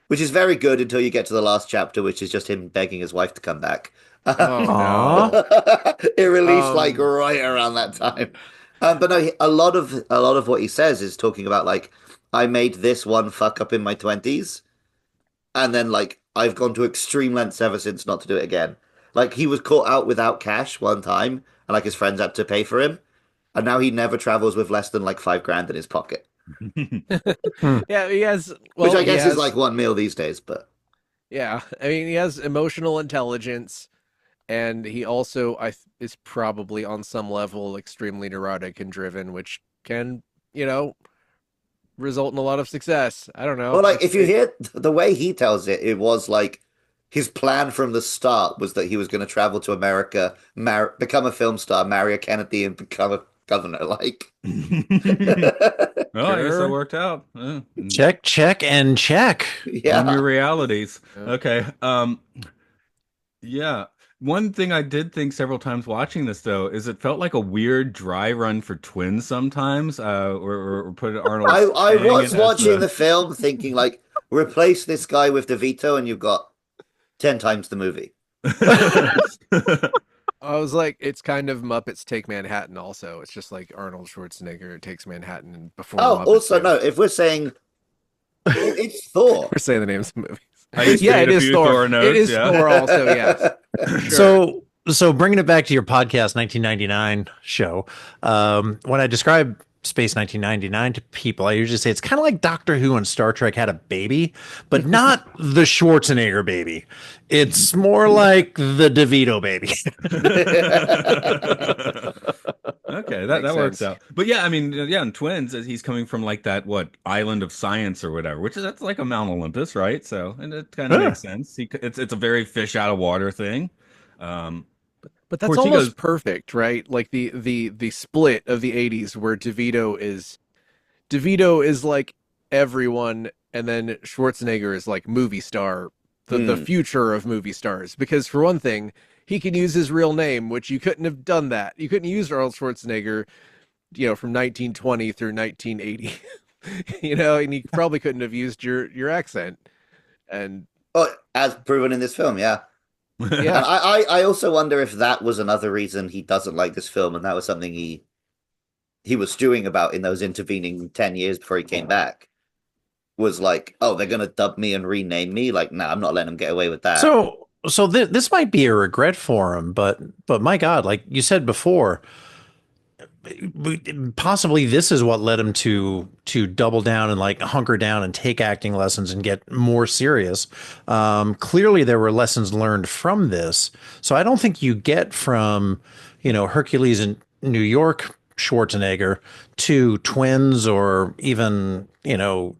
Speaker 2: which is very good until you get to the last chapter, which is just him begging his wife to come back.
Speaker 3: Oh
Speaker 4: Aw.
Speaker 3: no.
Speaker 2: It released like
Speaker 3: Um,
Speaker 2: right around that time. But no, a lot of what he says is talking about like I made this one fuck up in my 20s, and then like I've gone to extreme lengths ever since not to do it again. Like he was caught out without cash one time, and like his friends had to pay for him, and now he never travels with less than like 5 grand in his pocket,
Speaker 3: Yeah, he has. Well,
Speaker 2: which I
Speaker 3: he
Speaker 2: guess
Speaker 3: has-
Speaker 2: is like one meal these days. But
Speaker 3: Yeah, I mean, he has emotional intelligence, and he also is probably on some level extremely neurotic and driven, which can, result in a lot of success. I don't know.
Speaker 2: well, like if you hear the way he tells it, it was like his plan from the start was that he was going to travel to America, become a film star, marry a Kennedy, and become a governor. Like,
Speaker 1: Oh, I guess that
Speaker 3: Sure.
Speaker 1: worked out.
Speaker 4: Check, check, and check.
Speaker 1: Own your
Speaker 2: Yeah.
Speaker 1: realities.
Speaker 3: Yeah.
Speaker 1: Okay. Yeah. One thing I did think several times watching this though is it felt like a weird dry run for twins sometimes. Or put Arnold
Speaker 2: I
Speaker 1: Stang
Speaker 2: was
Speaker 1: in as
Speaker 2: watching
Speaker 1: the
Speaker 2: the film thinking like, replace this guy with DeVito and you've got 10 times the movie.
Speaker 3: I was like, it's kind of Muppets Take Manhattan also. It's just like Arnold Schwarzenegger takes Manhattan and before the
Speaker 2: Oh,
Speaker 3: Muppets
Speaker 2: also,
Speaker 3: do.
Speaker 2: no, if we're saying it's Thor.
Speaker 3: We're saying the names of movies.
Speaker 1: I used to
Speaker 3: Yeah,
Speaker 1: read
Speaker 3: it
Speaker 1: a
Speaker 3: is
Speaker 1: few
Speaker 3: Thor.
Speaker 1: Thor
Speaker 3: It
Speaker 1: notes,
Speaker 3: is
Speaker 1: yeah.
Speaker 3: Thor also, yes. Sure.
Speaker 4: So bringing it back to your podcast 1999 show, when I describe Space 1999 to people, I usually say it's kind of like Doctor Who and Star Trek had a baby, but not the Schwarzenegger baby. It's more like the DeVito baby.
Speaker 1: Okay, that
Speaker 3: Makes
Speaker 1: that works
Speaker 3: sense.
Speaker 1: out. But yeah, I mean, yeah, in Twins, he's coming from like that what island of science or whatever, which is that's like a Mount Olympus, right? So, and it kind of
Speaker 4: Huh.
Speaker 1: makes sense. It's a very fish out of water thing. Um,
Speaker 3: But
Speaker 1: of
Speaker 3: that's
Speaker 1: course, he goes.
Speaker 3: almost perfect, right? Like the split of the 80s where DeVito is like everyone, and then Schwarzenegger is like movie star, the
Speaker 2: Hmm.
Speaker 3: future of movie stars. Because for one thing, he can use his real name, which you couldn't have done that. You couldn't use Arnold Schwarzenegger, from 1920 through 1980, and you probably couldn't have used your accent. And
Speaker 2: Oh, as proven in this film, yeah. And
Speaker 3: yeah,
Speaker 2: I also wonder if that was another reason he doesn't like this film, and that was something he was stewing about in those intervening 10 years before he came back. Was like, oh, they're gonna dub me and rename me. Like, nah, I'm not letting them get away with that.
Speaker 4: So this might be a regret for him, but my God, like you said before, possibly this is what led him to double down and like hunker down and take acting lessons and get more serious. Clearly, there were lessons learned from this. So I don't think you get from Hercules in New York Schwarzenegger to Twins or even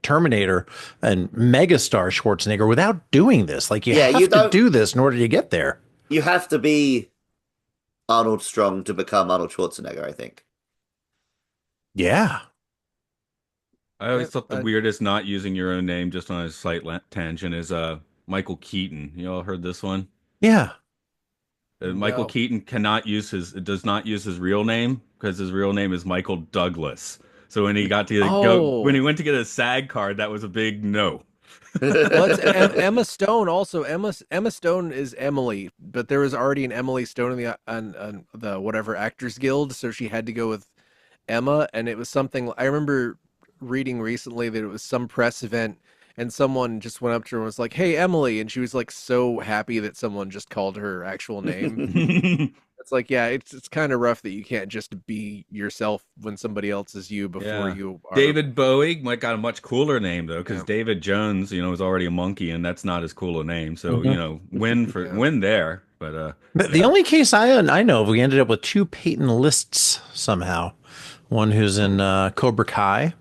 Speaker 4: Terminator and megastar Schwarzenegger without doing this. Like you
Speaker 2: Yeah, you
Speaker 4: have to
Speaker 2: don't.
Speaker 4: do this in order to get there.
Speaker 2: You have to be Arnold Strong to become Arnold Schwarzenegger, I think.
Speaker 4: Yeah,
Speaker 1: I always thought the weirdest not using your own name just on a slight tangent is Michael Keaton. You all heard this one?
Speaker 4: yeah.
Speaker 1: Michael
Speaker 3: no.
Speaker 1: Keaton does not use his real name because his real name is Michael Douglas. So when he
Speaker 3: Oh,
Speaker 1: went to get a SAG card, that was a big no.
Speaker 3: well, it's Emma Stone also. Emma Stone is Emily, but there was already an Emily Stone in on the whatever Actors Guild, so she had to go with Emma, and it was something I remember reading recently that it was some press event, and someone just went up to her and was like, "Hey, Emily," and she was like so happy that someone just called her actual name. It's like, yeah, it's kind of rough that you can't just be yourself when somebody else is you before
Speaker 1: Yeah.
Speaker 3: you are.
Speaker 1: David Bowie might got a much cooler name though, because
Speaker 3: Yeah,
Speaker 1: David Jones, is already a monkey, and that's not as cool a name. So,
Speaker 4: Mhm.
Speaker 1: win
Speaker 3: yeah.
Speaker 1: win there. But
Speaker 4: The
Speaker 1: yeah.
Speaker 4: only case I know of, we ended up with two Peyton Lists somehow. One who's in Cobra Kai,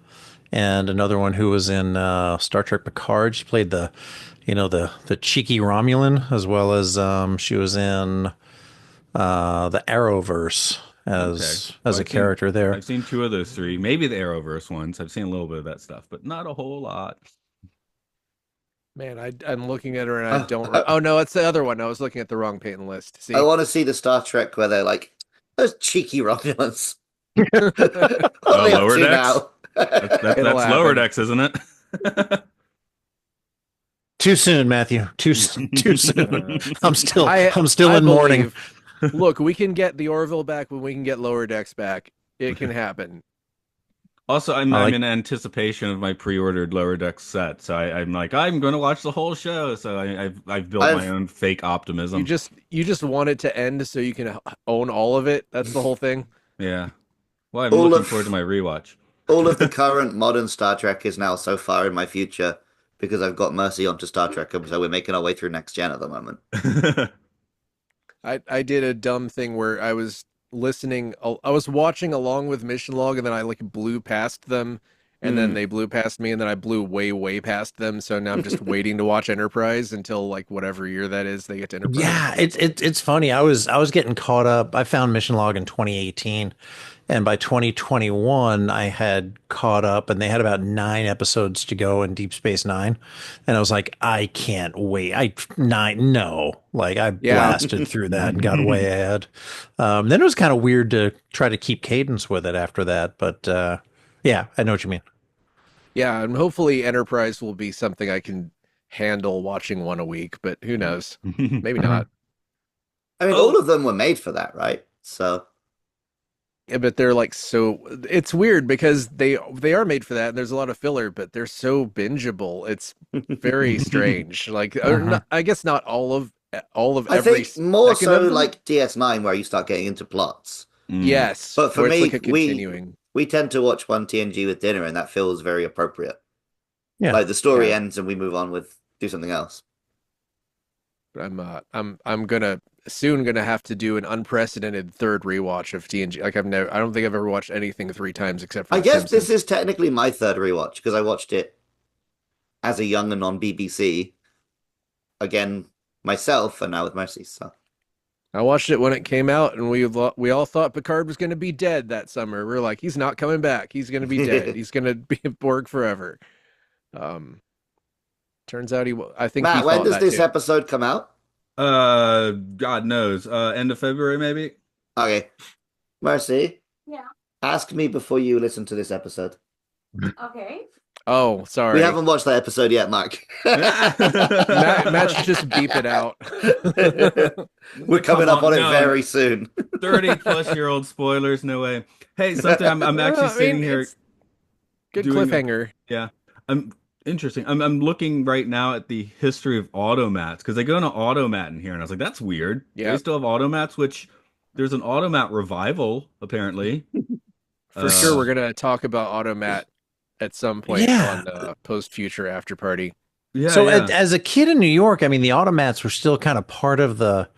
Speaker 4: and another one who was in Star Trek Picard. She played the cheeky Romulan, as well as she was in the Arrowverse
Speaker 1: Okay.
Speaker 4: as
Speaker 1: Well,
Speaker 4: a character there.
Speaker 1: I've seen two of those three, maybe the Arrowverse ones. I've seen a little bit of that stuff, but not a whole lot.
Speaker 3: Man, I'm looking at her and I
Speaker 2: I,
Speaker 3: don't.
Speaker 2: I,
Speaker 3: Oh no, it's the other one. I was looking at the wrong Peyton list.
Speaker 2: I
Speaker 3: See,
Speaker 2: want to see the Star Trek where they're like, those cheeky Romulans. What are they up
Speaker 1: Lower
Speaker 2: to
Speaker 1: decks.
Speaker 2: now?
Speaker 3: it'll
Speaker 1: That's lower
Speaker 3: happen.
Speaker 1: decks, isn't it?
Speaker 4: Too soon, Matthew. Too soon.
Speaker 3: Uh,
Speaker 4: I'm still
Speaker 3: I
Speaker 4: I'm still
Speaker 3: I
Speaker 4: in mourning.
Speaker 3: believe. Look, we can get the Orville back when we can get Lower Decks back. It can happen.
Speaker 1: Also, I'm
Speaker 4: I
Speaker 1: I'm
Speaker 4: like.
Speaker 1: in anticipation of my pre-ordered lower decks set, so I'm like I'm going to watch the whole show. So I've built my
Speaker 2: I've
Speaker 1: own fake
Speaker 3: You
Speaker 1: optimism.
Speaker 3: just want it to end so you can own all of it. That's the whole thing.
Speaker 1: Yeah. Well, I'm
Speaker 2: all
Speaker 1: looking forward to
Speaker 2: of
Speaker 1: my rewatch.
Speaker 2: all of the current modern Star Trek is now so far in my future because I've got Mercy onto Star Trek, so we're making our way through next gen at the moment.
Speaker 3: I did a dumb thing where I was watching along with Mission Log, and then I like blew past them, and then they blew past me, and then I blew way, way past them. So now I'm just waiting to watch Enterprise until like whatever year that is they get to Enterprise.
Speaker 4: Yeah, it's funny. I was getting caught up. I found Mission Log in 2018, and by 2021 I had caught up, and they had about 9 episodes to go in Deep Space Nine, and I was like, I can't wait. I
Speaker 3: Yeah.
Speaker 4: blasted through that and got way ahead. Then it was kind of weird to try to keep cadence with it after that, but yeah, I know what you mean.
Speaker 3: Yeah, and hopefully Enterprise will be something I can handle watching one a week, but who knows? Maybe not.
Speaker 2: I mean, all of them were made for that, right? So
Speaker 3: Yeah, but they're like so it's weird because they are made for that and there's a lot of filler, but they're so bingeable. It's very strange. Like or not, I guess not all of
Speaker 2: I
Speaker 3: every
Speaker 2: think more
Speaker 3: second
Speaker 2: so
Speaker 3: of them.
Speaker 2: like DS9 where you start getting into plots.
Speaker 3: Yes,
Speaker 2: But for
Speaker 3: where it's
Speaker 2: me,
Speaker 3: like a continuing.
Speaker 2: we tend to watch one TNG with dinner, and that feels very appropriate.
Speaker 4: Yeah.
Speaker 2: Like the story
Speaker 3: Yeah.
Speaker 2: ends, and we move on with do something else.
Speaker 3: I'm gonna soon gonna have to do an unprecedented third rewatch of TNG. Like I don't think I've ever watched anything 3 times except for
Speaker 2: I
Speaker 3: The
Speaker 2: guess
Speaker 3: Simpsons.
Speaker 2: this is technically my third rewatch because I watched it as a young and on BBC again myself, and now with Mercy. So
Speaker 3: I watched it when it came out, and we all thought Picard was going to be dead that summer. We are like, he's not coming back. He's going to be dead. He's going to be a Borg forever. Turns out I think he
Speaker 2: Matt, when
Speaker 3: thought
Speaker 2: does
Speaker 3: that
Speaker 2: this
Speaker 3: too.
Speaker 2: episode come out?
Speaker 1: God knows. End of February, maybe.
Speaker 2: Okay, Mercy,
Speaker 5: Yeah.
Speaker 2: ask me before you listen to this episode.
Speaker 5: Okay.
Speaker 3: Oh, sorry.
Speaker 2: We haven't watched that episode yet, Mark.
Speaker 3: Matt should just beep it out.
Speaker 2: We're coming
Speaker 1: Come
Speaker 2: up on it
Speaker 1: no.
Speaker 2: very soon.
Speaker 1: 30-plus-year-old spoilers, no way. Hey, something I'm actually
Speaker 3: I mean,
Speaker 1: sitting here.
Speaker 3: it's good
Speaker 1: doing
Speaker 3: cliffhanger.
Speaker 1: Yeah, I'm interesting. I'm looking right now at the history of automats because they go into automat in here, and I was like, that's weird.
Speaker 3: Yeah.
Speaker 1: They still have automats, which there's an automat revival apparently.
Speaker 3: For sure, we're gonna talk about Automat at some point
Speaker 4: Yeah.
Speaker 3: on Post Future After Party.
Speaker 1: Yeah.
Speaker 4: So
Speaker 1: yeah.
Speaker 4: as a kid in New York, I mean, the automats were still kind of part of the,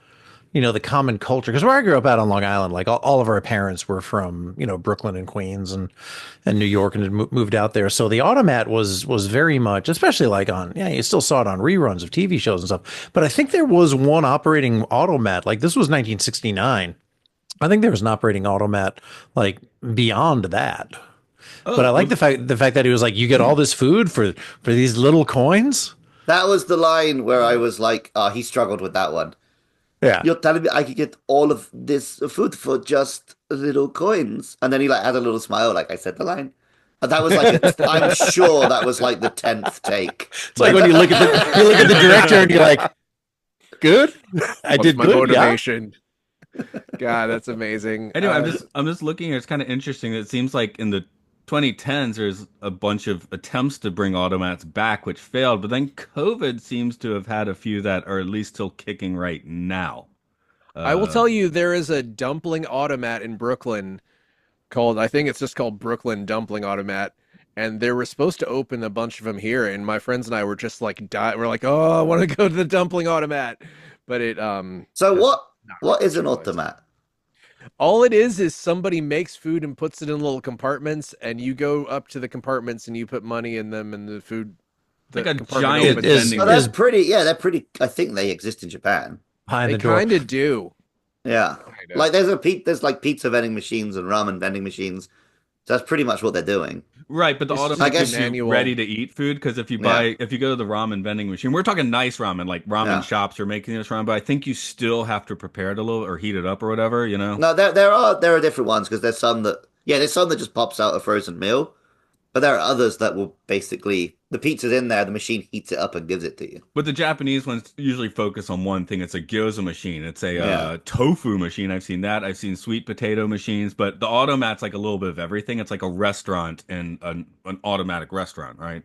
Speaker 4: the common culture. Because where I grew up out on Long Island, like all of our parents were from, Brooklyn and Queens and New York and had moved out there. So the automat was very much, especially like you still saw it on reruns of TV shows and stuff. But I think there was one operating automat, like this was 1969. I think there was an operating automat like beyond that. But I like the fact that he was like, you get all this food for these little coins.
Speaker 2: That was the line where I was like, he struggled with that one.
Speaker 4: Yeah.
Speaker 2: You're telling me I could get all of this food for just little coins? And then he like had a little smile, like I said the line. And that was like, I'm sure that was like the 10th take.
Speaker 4: It's like when you look at the director and you're like, good. I did
Speaker 3: my
Speaker 4: good. Yeah.
Speaker 3: motivation. God, that's amazing.
Speaker 1: Anyway, I'm just looking here. It's kind of interesting. It seems like in the 2010s, there's a bunch of attempts to bring automats back, which failed. But then COVID seems to have had a few that are at least still kicking right now.
Speaker 3: I will tell you, there is a dumpling automat in Brooklyn I think it's just called Brooklyn Dumpling Automat. And they were supposed to open a bunch of them here. And my friends and I were just like, we're like, oh, I want to go to the dumpling automat. But it,
Speaker 2: So what is an
Speaker 3: materialized.
Speaker 2: automat?
Speaker 3: All it is somebody makes food and puts it in little compartments, and you go up to the compartments and you put money in them, and the food.
Speaker 1: Like a
Speaker 3: compartment
Speaker 1: giant
Speaker 3: opens.
Speaker 1: vending
Speaker 2: Oh, that's pretty. Yeah, they're pretty. I think they exist in Japan.
Speaker 4: Behind
Speaker 3: They
Speaker 4: the door.
Speaker 3: kind of do.
Speaker 2: Yeah,
Speaker 3: Kinda.
Speaker 2: like there's like pizza vending machines and ramen vending machines. So that's pretty much what they're doing.
Speaker 1: Right, but the
Speaker 3: It's
Speaker 1: automat
Speaker 2: like a
Speaker 1: gives you
Speaker 3: manual.
Speaker 1: ready to eat food because if you if you go to the ramen vending machine, we're talking nice ramen, like ramen
Speaker 2: Yeah.
Speaker 1: shops are making this ramen, but I think you still have to prepare it a little or heat it up or whatever, you know?
Speaker 2: No, there are different ones because there's some that just pops out a frozen meal, but there are others that will basically the pizza's in there, the machine heats it up and gives it to you.
Speaker 1: But the Japanese ones usually focus on one thing. It's a gyoza machine. It's a
Speaker 2: Yeah.
Speaker 1: tofu machine. I've seen that. I've seen sweet potato machines. But the automat's like a little bit of everything. It's like a restaurant and an automatic restaurant, right?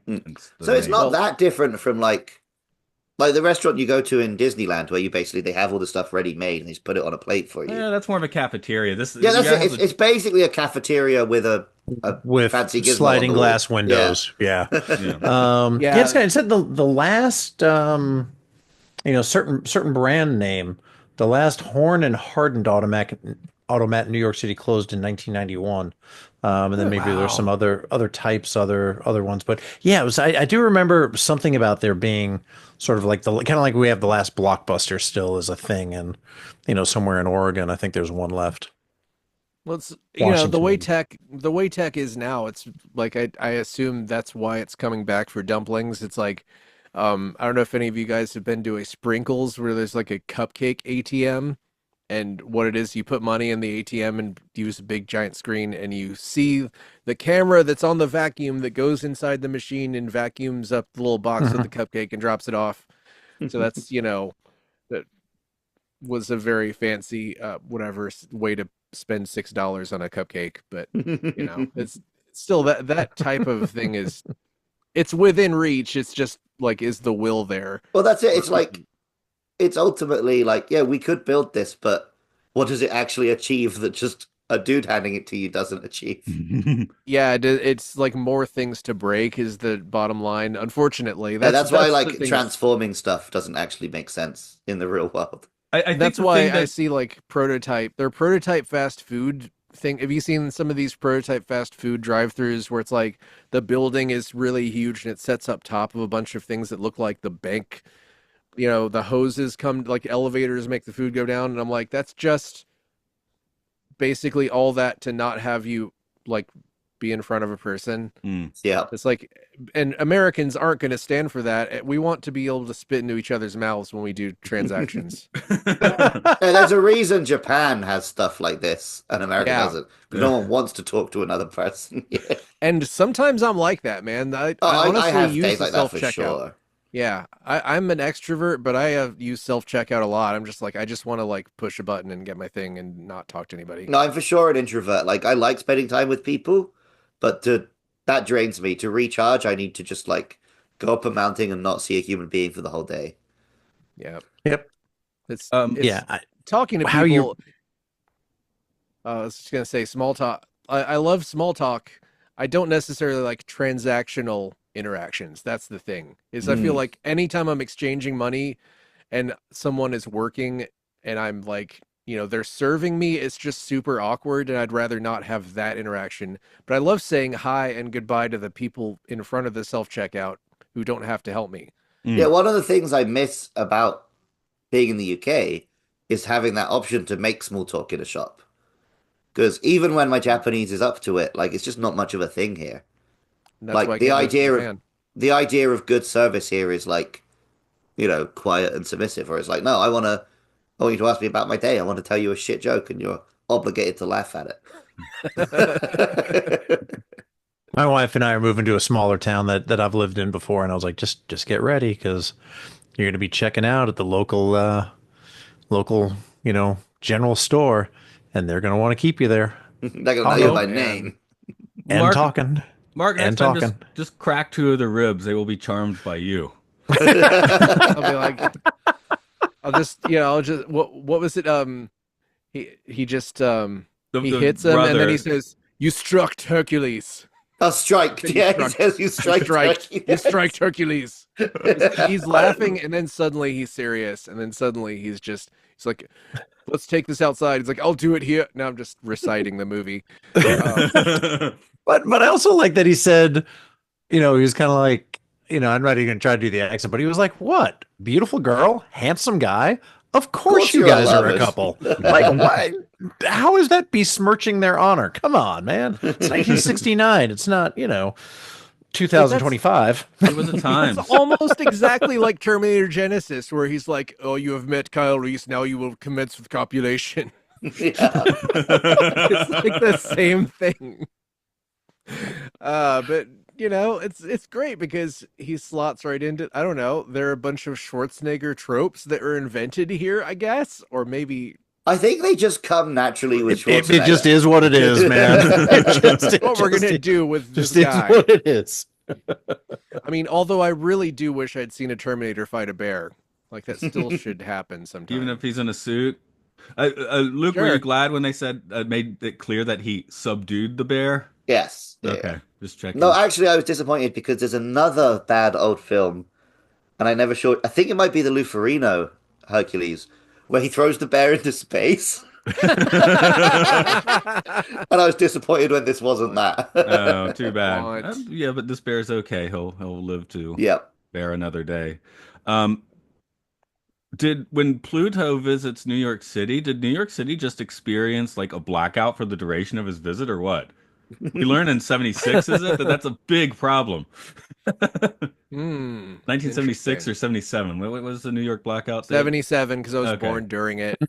Speaker 2: So it's not that different from like the restaurant you go to in Disneyland where you basically they have all the stuff ready made and they just put it on a plate for you.
Speaker 1: Yeah, that's more of a cafeteria. This
Speaker 2: Yeah, that's
Speaker 1: you guys
Speaker 2: it.
Speaker 1: have
Speaker 2: It's basically a cafeteria with a
Speaker 4: with
Speaker 2: fancy gizmo on
Speaker 4: sliding
Speaker 2: the wall.
Speaker 4: glass windows. Yeah.
Speaker 1: yeah.
Speaker 3: Yeah.
Speaker 4: It said the last certain brand name, the last horn and hardened Automat in New York City closed in 1991. And then
Speaker 3: Oh,
Speaker 4: maybe there's some
Speaker 1: Wow.
Speaker 4: other types, other ones. But yeah, it was. I do remember something about there being sort of like the kind of like we have the last Blockbuster still as a thing, and somewhere in Oregon, I think there's one left.
Speaker 3: well, it's
Speaker 4: Washington, maybe.
Speaker 3: the way tech is now, it's like I assume that's why it's coming back for dumplings. It's like I don't know if any of you guys have been to a Sprinkles where there's like a cupcake ATM, and what it is, you put money in the ATM and use a big giant screen, and you see the camera that's on the vacuum that goes inside the machine and vacuums up the little box with the cupcake and drops it off. So that's, that was a very fancy whatever way to spend $6 on a cupcake, but it's still that type of thing is it's within reach. It's just like, is the will there?
Speaker 2: Well, that's it. It's like it's ultimately like, yeah, we could build this, but what does it actually achieve that just a dude handing it to you doesn't achieve?
Speaker 3: Yeah, it's like more things to break is the bottom line. Unfortunately,
Speaker 2: Yeah, that's why
Speaker 3: that's the
Speaker 2: like
Speaker 3: thing.
Speaker 2: transforming stuff doesn't actually make sense in the real world.
Speaker 1: I think
Speaker 3: That's
Speaker 1: the
Speaker 3: why
Speaker 1: thing
Speaker 3: I
Speaker 1: that
Speaker 3: see like their prototype fast food thing. Have you seen some of these prototype fast food drive-throughs where it's like the building is really huge and it sets up top of a bunch of things that look like the bank? The hoses come like elevators make the food go down, and I'm like, that's just basically all that to not have you like be in front of a person.
Speaker 1: Mm.
Speaker 2: Yeah.
Speaker 3: It's like, and Americans aren't going to stand for that. We want to be able to spit into each other's mouths when we do transactions.
Speaker 2: Yeah, there's a reason Japan has stuff like this and America
Speaker 3: Yeah.
Speaker 2: doesn't. No one wants to talk to another person. Yeah.
Speaker 3: And sometimes I'm like that, man. I
Speaker 2: I
Speaker 3: honestly
Speaker 2: have
Speaker 3: use
Speaker 2: days
Speaker 3: the
Speaker 2: like that
Speaker 3: self
Speaker 2: for
Speaker 3: checkout.
Speaker 2: sure.
Speaker 3: Yeah, I'm an extrovert, but I have used self checkout a lot. I'm just like, I just want to like push a button and get my thing and not talk to anybody.
Speaker 2: No, I'm for sure an introvert. Like I like spending time with people, but to that drains me. To recharge, I need to just like go up a mountain and not see a human being for the whole day.
Speaker 3: Yeah,
Speaker 4: Yep.
Speaker 3: it's
Speaker 4: Yeah.
Speaker 3: talking to
Speaker 4: How you?
Speaker 3: people. I was just gonna say small talk. I love small talk. I don't necessarily like transactional interactions. That's the thing. Is I feel
Speaker 2: Mm.
Speaker 3: like anytime I'm exchanging money and someone is working and I'm like, they're serving me, it's just super awkward and I'd rather not have that interaction. But I love saying hi and goodbye to the people in front of the self-checkout who don't have to help me.
Speaker 2: Yeah,
Speaker 1: Mm.
Speaker 2: one of the things I miss about being in the UK is having that option to make small talk in a shop. Because even when my Japanese is up to it, like it's just not much of a thing here.
Speaker 3: And that's why
Speaker 2: Like
Speaker 3: I can't move to Japan.
Speaker 2: the idea of good service here is like, quiet and submissive, or it's like, no, I want you to ask me about my day. I want to tell you a shit joke and you're obligated to laugh at it.
Speaker 4: My wife and I are moving to a smaller town that I've lived in before, and I was like, just get ready because you're going to be checking out at the local general store, and they're going to want to keep you there
Speaker 2: They're gonna know you
Speaker 3: Oh
Speaker 2: by
Speaker 1: Although,
Speaker 3: man.
Speaker 2: name.
Speaker 4: and
Speaker 1: Mark,
Speaker 4: talking
Speaker 1: Mark, next
Speaker 4: and
Speaker 1: time
Speaker 4: talking.
Speaker 1: just crack two of the ribs. They will be charmed by you.
Speaker 3: I'll be like, I'll just what was it? He just he
Speaker 1: The
Speaker 3: hits him and then he
Speaker 1: brother.
Speaker 3: says, "You struck Hercules."
Speaker 2: A strike.
Speaker 3: You
Speaker 2: Yeah, he
Speaker 3: struck.
Speaker 2: says you
Speaker 3: You
Speaker 2: strike
Speaker 3: strike.
Speaker 2: turkey.
Speaker 3: You strike Hercules. He's laughing and then suddenly he's serious and then suddenly he's like, "Let's take this outside." He's like, "I'll do it here." Now I'm just reciting the movie. Um,
Speaker 4: But I also like that he said, he was kind of like, I'm not even gonna try to do the accent, but he was like, "What? Beautiful girl, handsome guy. Of
Speaker 2: Of
Speaker 4: course
Speaker 2: course
Speaker 4: you
Speaker 2: you're all
Speaker 4: guys are a
Speaker 2: lovers.
Speaker 4: couple." Like, why? How is that besmirching their honor? Come on, man. It's 1969. It's not,
Speaker 3: like that's
Speaker 4: 2025.
Speaker 1: It was a
Speaker 3: That's
Speaker 1: times.
Speaker 3: almost exactly like Terminator Genesis, where he's like, "Oh, you have met Kyle Reese. Now you will commence with copulation."
Speaker 2: Yeah.
Speaker 3: It's like the same thing. But it's great because he slots right into. I don't know. There are a bunch of Schwarzenegger tropes that are invented here, I guess, or maybe
Speaker 2: I think they just come naturally with
Speaker 4: It just
Speaker 2: Schwarzenegger.
Speaker 4: is what it is, man.
Speaker 3: what we're gonna do with this
Speaker 4: just is
Speaker 3: guy.
Speaker 4: what it is.
Speaker 3: I mean, although I really do wish I'd seen a Terminator fight a bear. Like that still should happen
Speaker 1: Even
Speaker 3: sometime.
Speaker 1: if he's in a suit. Luke, were you
Speaker 3: Sure.
Speaker 1: glad when they said made it clear that he subdued the bear?
Speaker 2: Yes. Yeah, yeah.
Speaker 1: Okay, just
Speaker 2: No,
Speaker 1: checking.
Speaker 2: actually, I was disappointed because there's another bad old film, and I think it might be the Luferino Hercules, where he throws the bear into space. And I was disappointed when this wasn't
Speaker 1: Oh,
Speaker 2: that.
Speaker 1: too bad.
Speaker 3: Want.
Speaker 1: Yeah, but this bear's okay. He'll live to
Speaker 2: Yeah.
Speaker 1: bear another day. Um, did when Pluto visits New York City, did New York City just experience like a blackout for the duration of his visit, or what? We learn in 76, is it? That's a big problem.
Speaker 3: Hmm.
Speaker 1: 1976
Speaker 3: Interesting.
Speaker 1: or 77. What was the New York blackout date?
Speaker 3: 77 because I was
Speaker 1: Okay.
Speaker 3: born during it.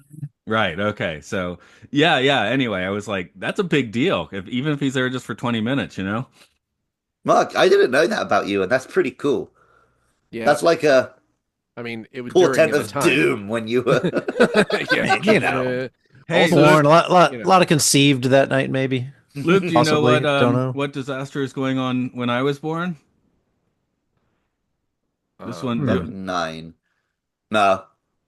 Speaker 1: Right. Okay. So, yeah, yeah. Anyway, I was like, that's a big deal. Even if he's there just for 20 minutes, you know?
Speaker 2: Mark, I didn't know that about you, and that's pretty cool.
Speaker 3: Yeah.
Speaker 2: That's like a
Speaker 3: I mean, it was during
Speaker 2: portent
Speaker 3: at the
Speaker 2: of
Speaker 3: time.
Speaker 2: doom when you were.
Speaker 3: Yeah.
Speaker 4: You know,
Speaker 1: Hey,
Speaker 3: Also,
Speaker 1: Luke,
Speaker 4: born
Speaker 3: you know.
Speaker 4: lot of conceived that night, maybe.
Speaker 1: Luke, do you know
Speaker 4: Possibly, don't know.
Speaker 1: what disaster is going on when I was born? This one,
Speaker 3: Hmm.
Speaker 2: 79. No.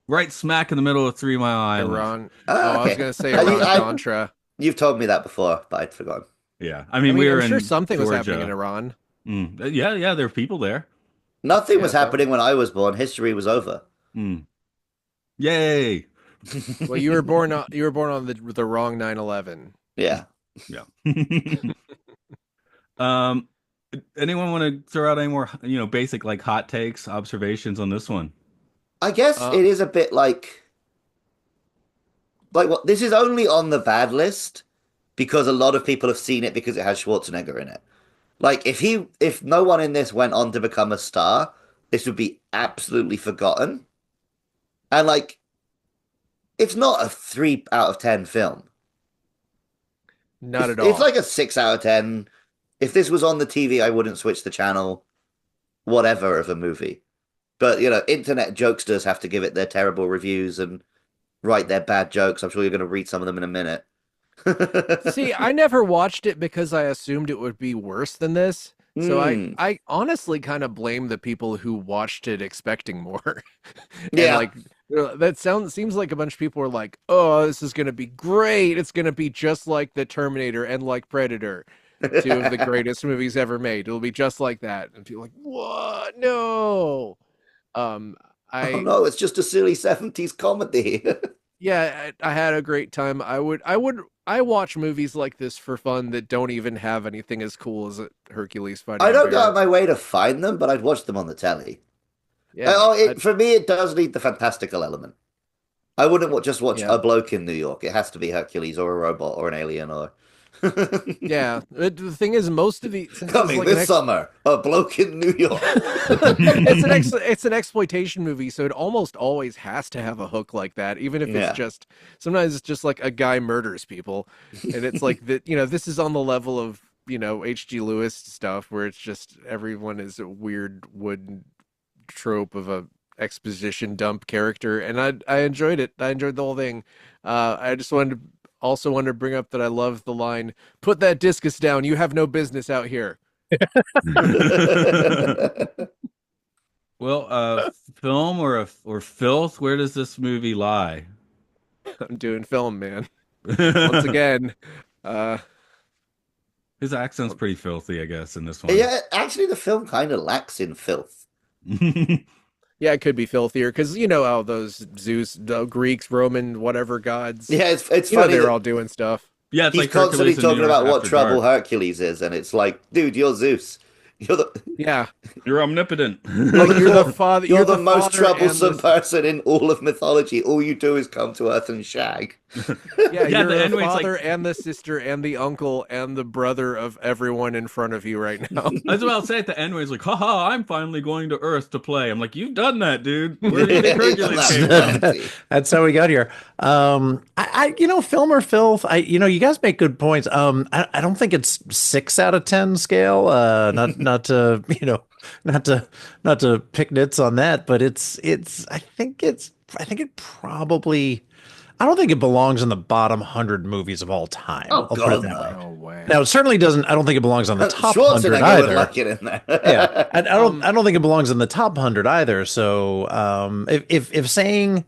Speaker 1: right smack in the middle of 3 Mile Island.
Speaker 3: Iran.
Speaker 2: Ah,
Speaker 3: Oh, I was
Speaker 2: okay.
Speaker 3: gonna say
Speaker 2: I,
Speaker 3: Iran
Speaker 2: I,
Speaker 3: Contra.
Speaker 2: you've told me that before, but I'd forgotten.
Speaker 1: Yeah. I
Speaker 3: I
Speaker 1: mean, we
Speaker 3: mean,
Speaker 1: were
Speaker 3: I'm sure
Speaker 1: in
Speaker 3: something was happening in
Speaker 1: Georgia.
Speaker 3: Iran.
Speaker 1: Yeah, yeah, there are people there.
Speaker 2: Nothing
Speaker 3: Yeah,
Speaker 2: was happening when I was born. History was over.
Speaker 1: Mm. Yay.
Speaker 3: well, you were born on the wrong 9/11.
Speaker 2: Yeah.
Speaker 1: Yeah. Um, anyone want to throw out any more, basic like hot takes, observations on this one?
Speaker 2: I guess
Speaker 3: Uh,
Speaker 2: it is a bit like what this is only on the bad list because a lot of people have seen it because it has Schwarzenegger in it. Like if no one in this went on to become a star, this would be absolutely forgotten. And like it's not a 3 out of 10 film.
Speaker 3: not at
Speaker 2: It's
Speaker 3: all.
Speaker 2: like a 6 out of 10. If this was on the TV, I wouldn't switch the channel, whatever of a movie. But internet jokesters have to give it their terrible reviews and write their bad jokes. I'm sure you're going to read some of them in a minute.
Speaker 3: See, I never watched it because I assumed it would be worse than this. So I,
Speaker 2: Hmm.
Speaker 3: I honestly kind of blame the people who watched it expecting more. And
Speaker 2: Yeah.
Speaker 3: like that seems like a bunch of people were like, "Oh, this is going to be great. It's going to be just like The Terminator and like Predator, two of the greatest movies ever made. It'll be just like that." And people are like, "What? No." Um
Speaker 2: Oh
Speaker 3: I
Speaker 2: no, it's just a silly 70s comedy.
Speaker 3: Yeah, I had a great time. I watch movies like this for fun that don't even have anything as cool as Hercules fighting
Speaker 2: I
Speaker 3: a
Speaker 2: don't go out of
Speaker 3: bear.
Speaker 2: my way to find them, but I'd watch them on the telly.
Speaker 3: Yeah,
Speaker 2: For me, it does need the fantastical element. I wouldn't just watch
Speaker 3: yeah,
Speaker 2: a bloke in New York. It has to be Hercules or a robot or an alien or
Speaker 3: yeah. The thing is, most of the since this is
Speaker 2: coming
Speaker 3: like an
Speaker 2: this summer, a bloke in New York.
Speaker 3: it's an exploitation movie, so it almost always has to have a hook like that, even if it's
Speaker 2: Yeah.
Speaker 3: just sometimes it's just like a guy murders people, and it's like that. This is on the level of H.G. Lewis stuff where it's just everyone is a weird wood trope of a exposition dump character, and I enjoyed it. I enjoyed the whole thing. I just wanted to bring up that I love the line, "Put that discus down. You have no business out here."
Speaker 1: Well, film or filth, where does this movie lie?
Speaker 3: I'm doing film, man. Once again, uh,
Speaker 1: His accent's pretty filthy, I guess, in this one.
Speaker 2: Yeah, actually, the film kind of lacks in filth.
Speaker 3: yeah, it could be filthier because you know how those Zeus, the Greeks, Roman, whatever gods,
Speaker 2: Yeah, it's
Speaker 3: you know
Speaker 2: funny
Speaker 3: they're
Speaker 2: that
Speaker 3: all doing stuff.
Speaker 1: Yeah, it's
Speaker 2: he's
Speaker 1: like
Speaker 2: constantly
Speaker 1: Hercules in New
Speaker 2: talking
Speaker 1: York
Speaker 2: about what
Speaker 1: after
Speaker 2: trouble
Speaker 1: dark.
Speaker 2: Hercules is, and it's like, dude, you're Zeus. You're the
Speaker 3: Yeah,
Speaker 1: You're omnipotent.
Speaker 2: you're
Speaker 3: like
Speaker 2: the
Speaker 3: you're the
Speaker 2: more,
Speaker 3: father.
Speaker 2: you're
Speaker 3: You're
Speaker 2: the
Speaker 3: the
Speaker 2: most
Speaker 3: father and
Speaker 2: troublesome
Speaker 3: the
Speaker 2: person in all of mythology. All you do is come to Earth and shag.
Speaker 3: yeah.
Speaker 1: Yeah,
Speaker 3: You're
Speaker 1: the
Speaker 3: the
Speaker 1: end where he's like,
Speaker 3: father and the sister and the uncle and the brother of everyone in front of you right now.
Speaker 1: I was about to say at the end where he's like, haha, I'm finally going to Earth to play. I'm like, you've done that, dude. Where do you think
Speaker 2: He's done
Speaker 1: Hercules
Speaker 2: that
Speaker 1: came from?
Speaker 2: plenty.
Speaker 4: That's how we got here. Film or filth. You guys make good points. I don't think it's 6 out of 10 scale. Not to, not to pick nits on that, but I think it probably, I don't think it belongs in the bottom 100 movies of all time.
Speaker 2: Oh
Speaker 4: I'll put it
Speaker 2: God,
Speaker 4: that way.
Speaker 2: no.
Speaker 3: No way.
Speaker 4: Now, it certainly doesn't, I don't think it belongs on the top 100
Speaker 2: Schwarzenegger would
Speaker 4: either.
Speaker 2: like it in there.
Speaker 4: Yeah,
Speaker 3: Um,
Speaker 4: I don't think it belongs in the top 100 either. So, if saying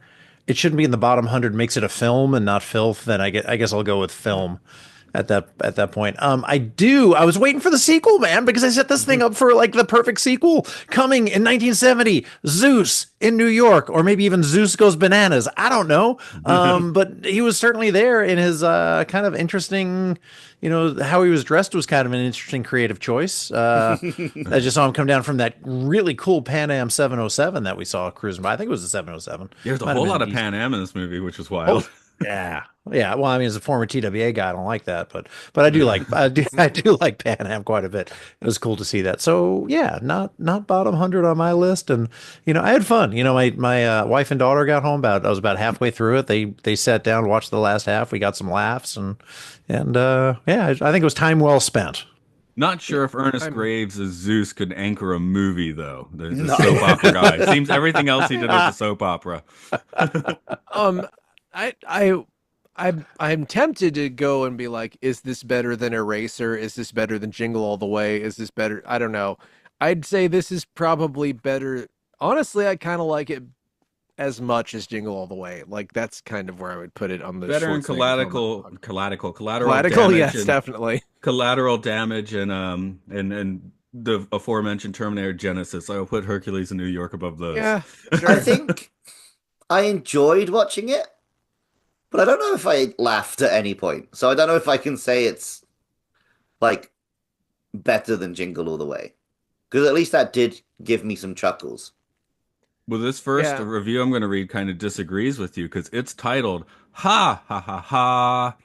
Speaker 4: it shouldn't be in the bottom 100 makes it a film and not filth, then I guess I'll go with film. at that point. I was waiting for the sequel, man, because I set this thing up for like the perfect sequel coming in 1970. Zeus in New York, or maybe even Zeus Goes Bananas. I don't know. But he was certainly there in his kind of interesting. How he was dressed was kind of an interesting creative choice. I just saw him come down from that really cool Pan Am 707 that we saw cruising by. I think it was a 707.
Speaker 1: There's a
Speaker 4: Might have
Speaker 1: whole
Speaker 4: been
Speaker 1: lot
Speaker 4: a
Speaker 1: of Pan Am in this movie, which was
Speaker 4: Oh,
Speaker 1: wild.
Speaker 4: yeah. Yeah. Well, I mean, as a former TWA guy, I don't like that, but I do like Pan Am quite a bit. It was cool to see that. So yeah, not bottom 100 on my list. And I had fun. My wife and daughter got home I was about halfway through it. They sat down, watched the last half. We got some laughs and yeah, I think it was time well spent.
Speaker 1: Not sure if Ernest
Speaker 3: I'm
Speaker 1: Graves as Zeus could anchor a movie, though. The
Speaker 2: No.
Speaker 1: soap opera guy. Seems everything else he did was a soap opera.
Speaker 3: um I'm tempted to go and be like, is this better than Eraser? Is this better than Jingle All the Way? Is this better? I don't know. I'd say this is probably better. Honestly, I kind of like it as much as Jingle All the Way. Like that's kind of where I would put it on the
Speaker 1: Better in
Speaker 3: Schwarzenegger
Speaker 1: collateral
Speaker 3: Collateral,
Speaker 1: damage
Speaker 3: yes,
Speaker 1: and
Speaker 3: definitely.
Speaker 1: collateral damage and the aforementioned Terminator Genesis. I will put Hercules in New York above those.
Speaker 3: Yeah,
Speaker 2: I
Speaker 3: sure.
Speaker 2: think I enjoyed watching it, but I don't know if I laughed at any point. So I don't know if I can say it's like better than Jingle All the Way. Because at least that did give me some chuckles.
Speaker 1: Well, this first
Speaker 3: Yeah.
Speaker 1: review I'm going to read kind of disagrees with you because it's titled "Ha ha ha ha."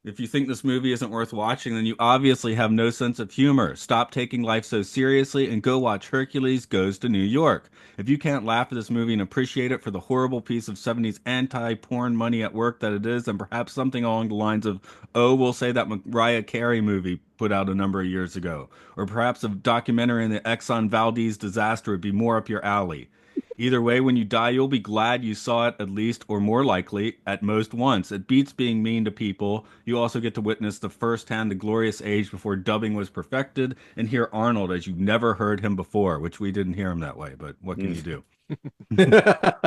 Speaker 1: If you think this movie isn't worth watching, then you obviously have no sense of humor. Stop taking life so seriously and go watch Hercules Goes to New York. If you can't laugh at this movie and appreciate it for the horrible piece of 70s anti-porn money at work that it is, then perhaps something along the lines of, oh, we'll say that Mariah Carey movie put out a number of years ago. Or perhaps a documentary on the Exxon Valdez disaster would be more up your alley. Either way, when you die, you'll be glad you saw it at least, or more likely, at most once. It beats being mean to people. You also get to witness the first-hand the glorious age before dubbing was perfected, and hear Arnold as you've never heard him before, which we didn't hear him that way, but what can you do?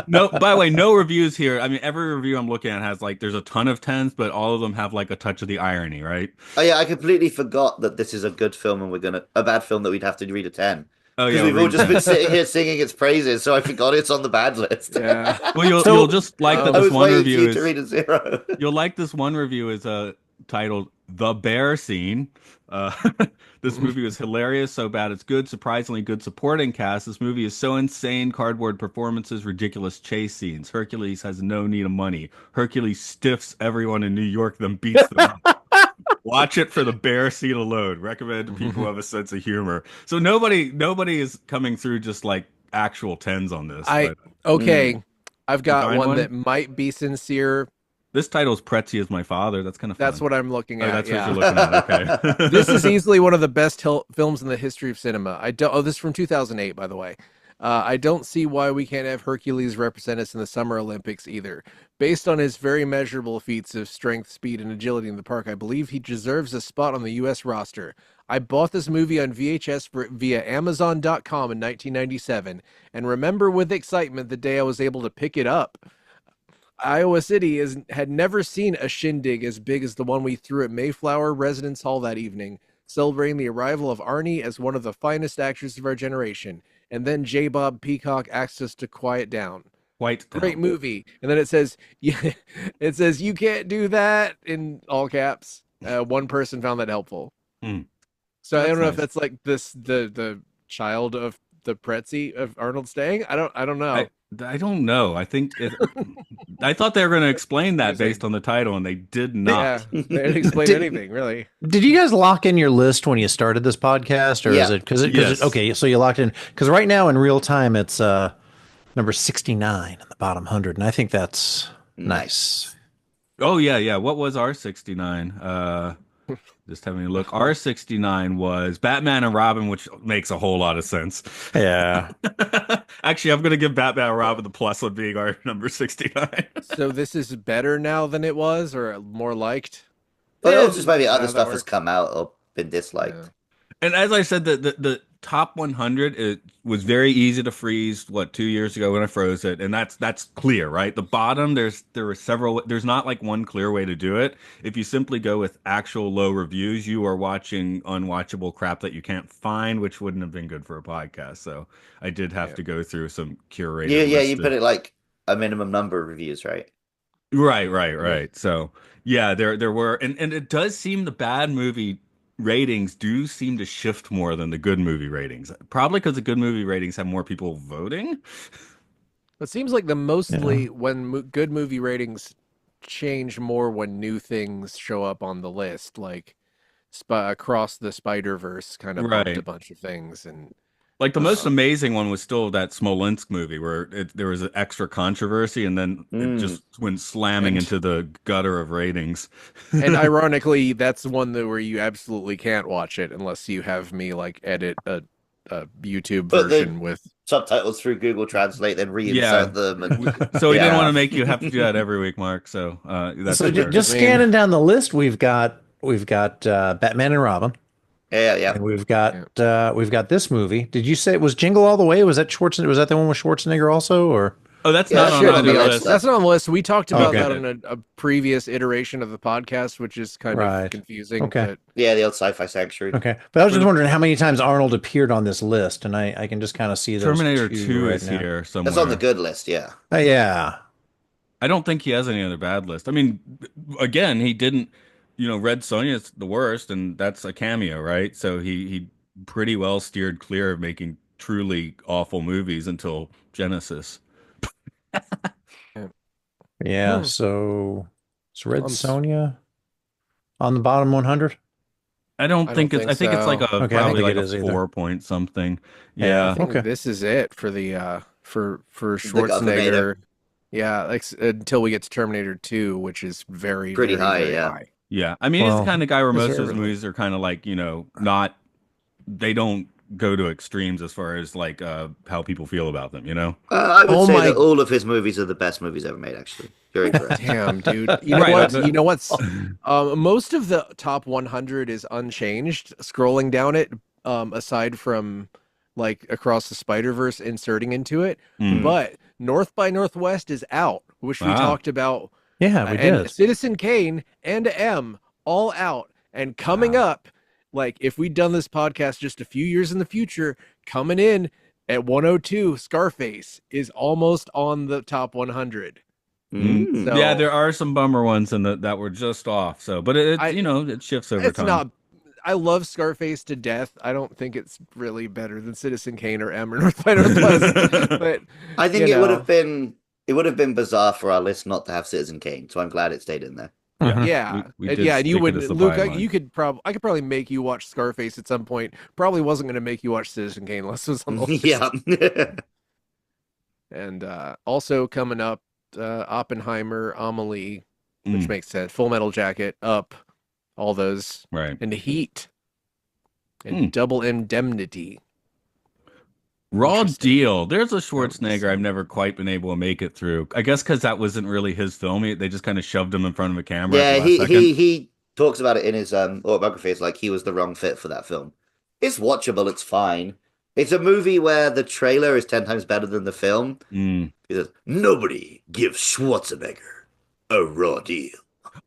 Speaker 1: No, by the way, no reviews here. I mean, every review I'm looking at has like, there's a ton of tens, but all of them have like a touch of the irony, right?
Speaker 2: Oh yeah, I completely forgot that this is a good film and a bad film that we'd have to read a 10.
Speaker 1: Oh
Speaker 2: Because
Speaker 1: yeah,
Speaker 2: we've all just been sitting here singing its praises, so I forgot it's on the bad list.
Speaker 3: Yeah.
Speaker 1: Well, you'll
Speaker 4: So-
Speaker 1: you'll just like that
Speaker 2: I
Speaker 1: this
Speaker 2: was
Speaker 1: one
Speaker 2: waiting for
Speaker 1: review
Speaker 2: you
Speaker 1: is
Speaker 2: to read a 0.
Speaker 1: you'll like this one review is titled "The Bear Scene." Uh, this movie was hilarious, so bad it's good. Surprisingly good supporting cast. This movie is so insane. Cardboard performances, ridiculous chase scenes. Hercules has no need of money. Hercules stiffs everyone in New York, then beats them up. Watch it for the bear scene alone. Recommend to people who have a sense of humor. So nobody is coming through just like actual tens on this.
Speaker 3: I
Speaker 1: But
Speaker 3: okay. I've got
Speaker 1: find
Speaker 3: one
Speaker 1: one?
Speaker 3: that might be sincere.
Speaker 1: this title's Pretzi is my father. That's kind of fun.
Speaker 3: That's what I'm looking
Speaker 1: Oh,
Speaker 3: at.
Speaker 1: that's
Speaker 3: Yeah.
Speaker 1: what you're looking at. Okay.
Speaker 3: This is easily one of the best films in the history of cinema. I don't. Oh, this is from 2008, by the way. I don't see why we can't have Hercules represent us in the Summer Olympics either. Based on his very measurable feats of strength, speed, and agility in the park, I believe he deserves a spot on the U.S. roster. I bought this movie on VHS via Amazon.com in 1997, and remember with excitement the day I was able to pick it up. Iowa City had never seen a shindig as big as the one we threw at Mayflower Residence Hall that evening, celebrating the arrival of Arnie as one of the finest actors of our generation. And then J. Bob Peacock asked us to quiet down.
Speaker 1: White
Speaker 3: Great
Speaker 1: Town.
Speaker 3: movie. And then it says, yeah, it says, you can't do that in all caps. One person found that helpful.
Speaker 1: Hmm.
Speaker 3: So I
Speaker 1: That's
Speaker 3: don't know if
Speaker 1: nice.
Speaker 3: that's like the child of the Pretzi of Arnold Stang. I don't know.
Speaker 1: I don't know. I thought they were going to explain that based on the title, and they did
Speaker 3: Yeah,
Speaker 1: not.
Speaker 3: they didn't explain
Speaker 4: Did-
Speaker 3: anything really.
Speaker 4: Did you guys lock in your list when you started this podcast, or is
Speaker 2: Yeah.
Speaker 4: it because
Speaker 1: Yes.
Speaker 4: okay? So you locked in because right now in real time it's number 69 in the bottom 100, and I think that's nice.
Speaker 1: Oh yeah. What was R69? Just having a look. R69 was Batman and Robin, which makes a whole lot of sense.
Speaker 4: Yeah,
Speaker 1: Actually, I'm going to give Batman and Robin the plus on being our number 69.
Speaker 3: So this is better now than it was, or more liked.
Speaker 2: But
Speaker 1: Yeah,
Speaker 2: also just maybe other
Speaker 3: that
Speaker 2: stuff has
Speaker 3: works.
Speaker 2: come out or been disliked.
Speaker 3: Yeah.
Speaker 1: And as I said, the top 100, it was very easy to freeze, 2 years ago when I froze it, and that's clear, right? The bottom, there were several, there's not like one clear way to do it. If you simply go with actual low reviews, you are watching unwatchable crap that you can't find, which wouldn't have been good for a podcast. So I did have
Speaker 3: Yeah.
Speaker 1: to go through some
Speaker 2: Yeah,
Speaker 1: curated
Speaker 2: yeah, you
Speaker 1: list.
Speaker 2: put it like a minimum number of reviews, right?
Speaker 1: Right. So yeah, there were, and it does seem the bad movie ratings do seem to shift more than the good movie ratings. Probably because the good movie ratings have more people voting.
Speaker 3: It seems like the
Speaker 4: Yeah.
Speaker 3: mostly when good movie ratings change more when new things show up on the list, like Across the Spider-Verse kind of bumped a
Speaker 1: Right.
Speaker 3: bunch of things, and
Speaker 1: Like the most
Speaker 3: um,
Speaker 1: amazing one was still that Smolensk movie where there was an extra controversy and then it
Speaker 2: Mm.
Speaker 1: just went slamming
Speaker 3: and
Speaker 1: into the gutter of ratings.
Speaker 3: and ironically, that's one that where you absolutely can't watch it unless you have me like edit a YouTube
Speaker 2: Put the
Speaker 3: version with.
Speaker 2: subtitles through Google Translate, then
Speaker 1: Yeah.
Speaker 2: reinsert them, and
Speaker 1: So we didn't want
Speaker 2: yeah,
Speaker 1: to make you have to do that every week, Mark. So that's
Speaker 4: So
Speaker 1: fair.
Speaker 4: just
Speaker 3: I mean,
Speaker 4: scanning down the list, we've got Batman and Robin,
Speaker 2: yeah, yeah.
Speaker 4: and
Speaker 3: yeah.
Speaker 4: we've got this movie. Did you say it was Jingle All the Way? Was that Schwarzenegger? Was that the one with Schwarzenegger also? Or
Speaker 1: Oh, that's
Speaker 2: Yeah,
Speaker 1: not
Speaker 3: That
Speaker 2: that's
Speaker 1: on
Speaker 2: not
Speaker 3: shouldn't
Speaker 2: on the
Speaker 3: be
Speaker 1: either
Speaker 3: on.
Speaker 2: list,
Speaker 1: list.
Speaker 2: though.
Speaker 3: That's not on the list. We talked about
Speaker 4: okay,
Speaker 3: that on a previous iteration of the podcast, which is kind of
Speaker 4: right,
Speaker 3: confusing.
Speaker 4: okay,
Speaker 3: But
Speaker 2: Yeah, the old Sci-Fi Sanctuary.
Speaker 4: okay. But I was
Speaker 1: For
Speaker 4: just
Speaker 1: the
Speaker 4: wondering how many times Arnold appeared on this list, and I can just kind of see those
Speaker 1: Terminator
Speaker 4: two
Speaker 1: 2
Speaker 4: right
Speaker 1: is
Speaker 4: now.
Speaker 1: here
Speaker 2: That's on the
Speaker 1: somewhere.
Speaker 2: good list, yeah.
Speaker 4: Yeah,
Speaker 1: I don't think he has any other bad list. I mean, again, he didn't, Red Sonja's the worst, and that's a cameo, right? So he pretty well steered clear of making truly awful movies until Genesis.
Speaker 3: yeah.
Speaker 4: yeah.
Speaker 3: Hmm.
Speaker 4: So it's Red
Speaker 3: I'm s-
Speaker 4: Sonja on the bottom 100.
Speaker 3: I don't
Speaker 1: I
Speaker 3: think
Speaker 1: think it's like
Speaker 3: so.
Speaker 1: a
Speaker 4: Okay, I don't
Speaker 1: probably
Speaker 4: think
Speaker 1: like
Speaker 4: it
Speaker 1: a
Speaker 4: is either.
Speaker 1: 4 point something.
Speaker 4: Yeah.
Speaker 3: I
Speaker 1: Yeah.
Speaker 3: think
Speaker 4: Okay.
Speaker 3: this is it for the for
Speaker 2: The Governator,
Speaker 3: Schwarzenegger. Yeah, like until we get to Terminator 2, which is very,
Speaker 2: pretty
Speaker 3: very,
Speaker 2: high,
Speaker 3: very
Speaker 2: yeah.
Speaker 3: high.
Speaker 1: Yeah. I mean, he's the
Speaker 4: Well,
Speaker 1: kind of guy where most of his
Speaker 4: deservedly.
Speaker 1: movies are kind of like, not they don't go to extremes as far as like how people feel about them, you know?
Speaker 2: I would
Speaker 3: Oh
Speaker 2: say that
Speaker 3: my
Speaker 2: all of his movies are the best movies ever made, actually. You're incorrect.
Speaker 3: damn, dude. You know
Speaker 1: Right.
Speaker 3: what? You know what's most of the top 100 is unchanged. Scrolling down it, aside from like Across the Spider-Verse inserting into it,
Speaker 1: Mm.
Speaker 2: Mm.
Speaker 3: but North by Northwest is out, which we
Speaker 1: Wow.
Speaker 3: talked about,
Speaker 4: Yeah, we
Speaker 3: and
Speaker 4: did.
Speaker 3: Citizen Kane and M all out. And coming
Speaker 1: Wow.
Speaker 3: up, like if we'd done this podcast just a few years in the future, coming in at 102, Scarface is almost on the top 100.
Speaker 2: Mm.
Speaker 1: Yeah,
Speaker 3: So
Speaker 1: there are some bummer ones in that were just off. So, but
Speaker 3: I
Speaker 1: it shifts over
Speaker 3: it's
Speaker 1: time.
Speaker 3: not. I love Scarface to death. I don't think it's really better than Citizen Kane or M or North by Northwest. But
Speaker 2: I think
Speaker 3: you know,
Speaker 2: it would have been bizarre for our list not to have Citizen Kane, so I'm glad it stayed in there.
Speaker 1: Yeah,
Speaker 4: Mhm.
Speaker 1: we
Speaker 3: and
Speaker 1: did
Speaker 3: yeah, and you
Speaker 1: stick it
Speaker 3: would,
Speaker 1: as the
Speaker 3: Luke.
Speaker 1: byline.
Speaker 3: I could probably make you watch Scarface at some point. Probably wasn't going to make you watch Citizen Kane unless it was on the list.
Speaker 2: Yeah.
Speaker 3: And also coming up, Oppenheimer, Amelie, which
Speaker 1: Mm,
Speaker 3: makes sense. Full Metal Jacket, Up, all those,
Speaker 1: right.
Speaker 3: and Heat,
Speaker 1: Hmm.
Speaker 3: and Double Indemnity.
Speaker 1: Raw
Speaker 3: Interesting.
Speaker 1: Deal. There's a
Speaker 3: That was
Speaker 1: Schwarzenegger I've never quite been able to make it through. I guess because that wasn't really his film. They just kind of shoved him in front of a camera at the
Speaker 2: Yeah,
Speaker 1: last
Speaker 2: he
Speaker 1: second.
Speaker 2: he he talks about it in his autobiography. It's like he was the wrong fit for that film. It's watchable, it's fine. It's a movie where the trailer is 10 times better than the film.
Speaker 1: Mm.
Speaker 2: He says, nobody gives Schwarzenegger a raw deal.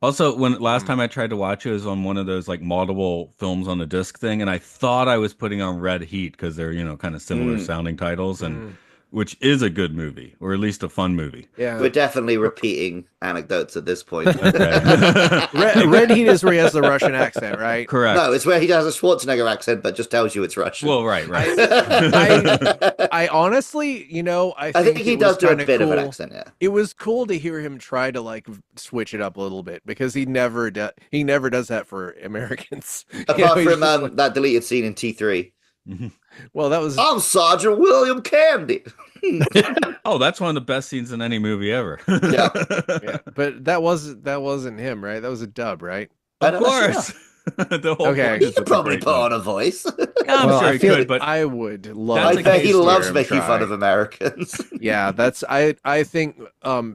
Speaker 1: Also, when last
Speaker 3: Mm.
Speaker 1: time I tried to watch it, it was on one of those like multiple films on the disc thing, and I thought I was putting on Red Heat because they're kind of similar
Speaker 2: Mm.
Speaker 1: sounding titles, and
Speaker 3: Mm.
Speaker 1: which is a good movie or at least a fun movie.
Speaker 3: Yeah.
Speaker 2: We're definitely repeating anecdotes at this point.
Speaker 1: Okay.
Speaker 3: Red Heat is where he has the Russian accent, right?
Speaker 1: Correct.
Speaker 2: No, it's where he has a Schwarzenegger accent, but just tells you it's Russian.
Speaker 1: Well, right.
Speaker 3: I honestly, I
Speaker 2: I think
Speaker 3: think
Speaker 2: he
Speaker 3: it was
Speaker 2: does do a
Speaker 3: kind of
Speaker 2: bit of an
Speaker 3: cool.
Speaker 2: accent, yeah.
Speaker 3: It was cool to hear him try to like switch it up a little bit because he never does that for Americans.
Speaker 2: Apart
Speaker 3: He's
Speaker 2: from
Speaker 3: just like,
Speaker 2: that deleted scene in T3.
Speaker 3: well, that was
Speaker 2: I'm Sergeant William Candy.
Speaker 1: Oh, that's one of the best scenes in any movie ever.
Speaker 2: Yeah.
Speaker 3: yeah, but that wasn't him, right? That was a dub, right?
Speaker 2: I
Speaker 1: Of
Speaker 2: don't know.
Speaker 1: course. The whole
Speaker 3: Okay.
Speaker 1: point
Speaker 2: He
Speaker 1: is
Speaker 2: could
Speaker 1: it's a
Speaker 2: probably
Speaker 1: great
Speaker 2: put
Speaker 1: film.
Speaker 2: on a voice.
Speaker 1: Yeah, I'm
Speaker 4: Well,
Speaker 1: sure
Speaker 4: I
Speaker 1: he
Speaker 4: feel-
Speaker 1: could, but
Speaker 3: I would love.
Speaker 1: That's
Speaker 2: I
Speaker 1: a
Speaker 2: bet he
Speaker 1: case where
Speaker 2: loves
Speaker 3: him
Speaker 2: making fun
Speaker 3: try.
Speaker 2: of Americans.
Speaker 3: Yeah, I think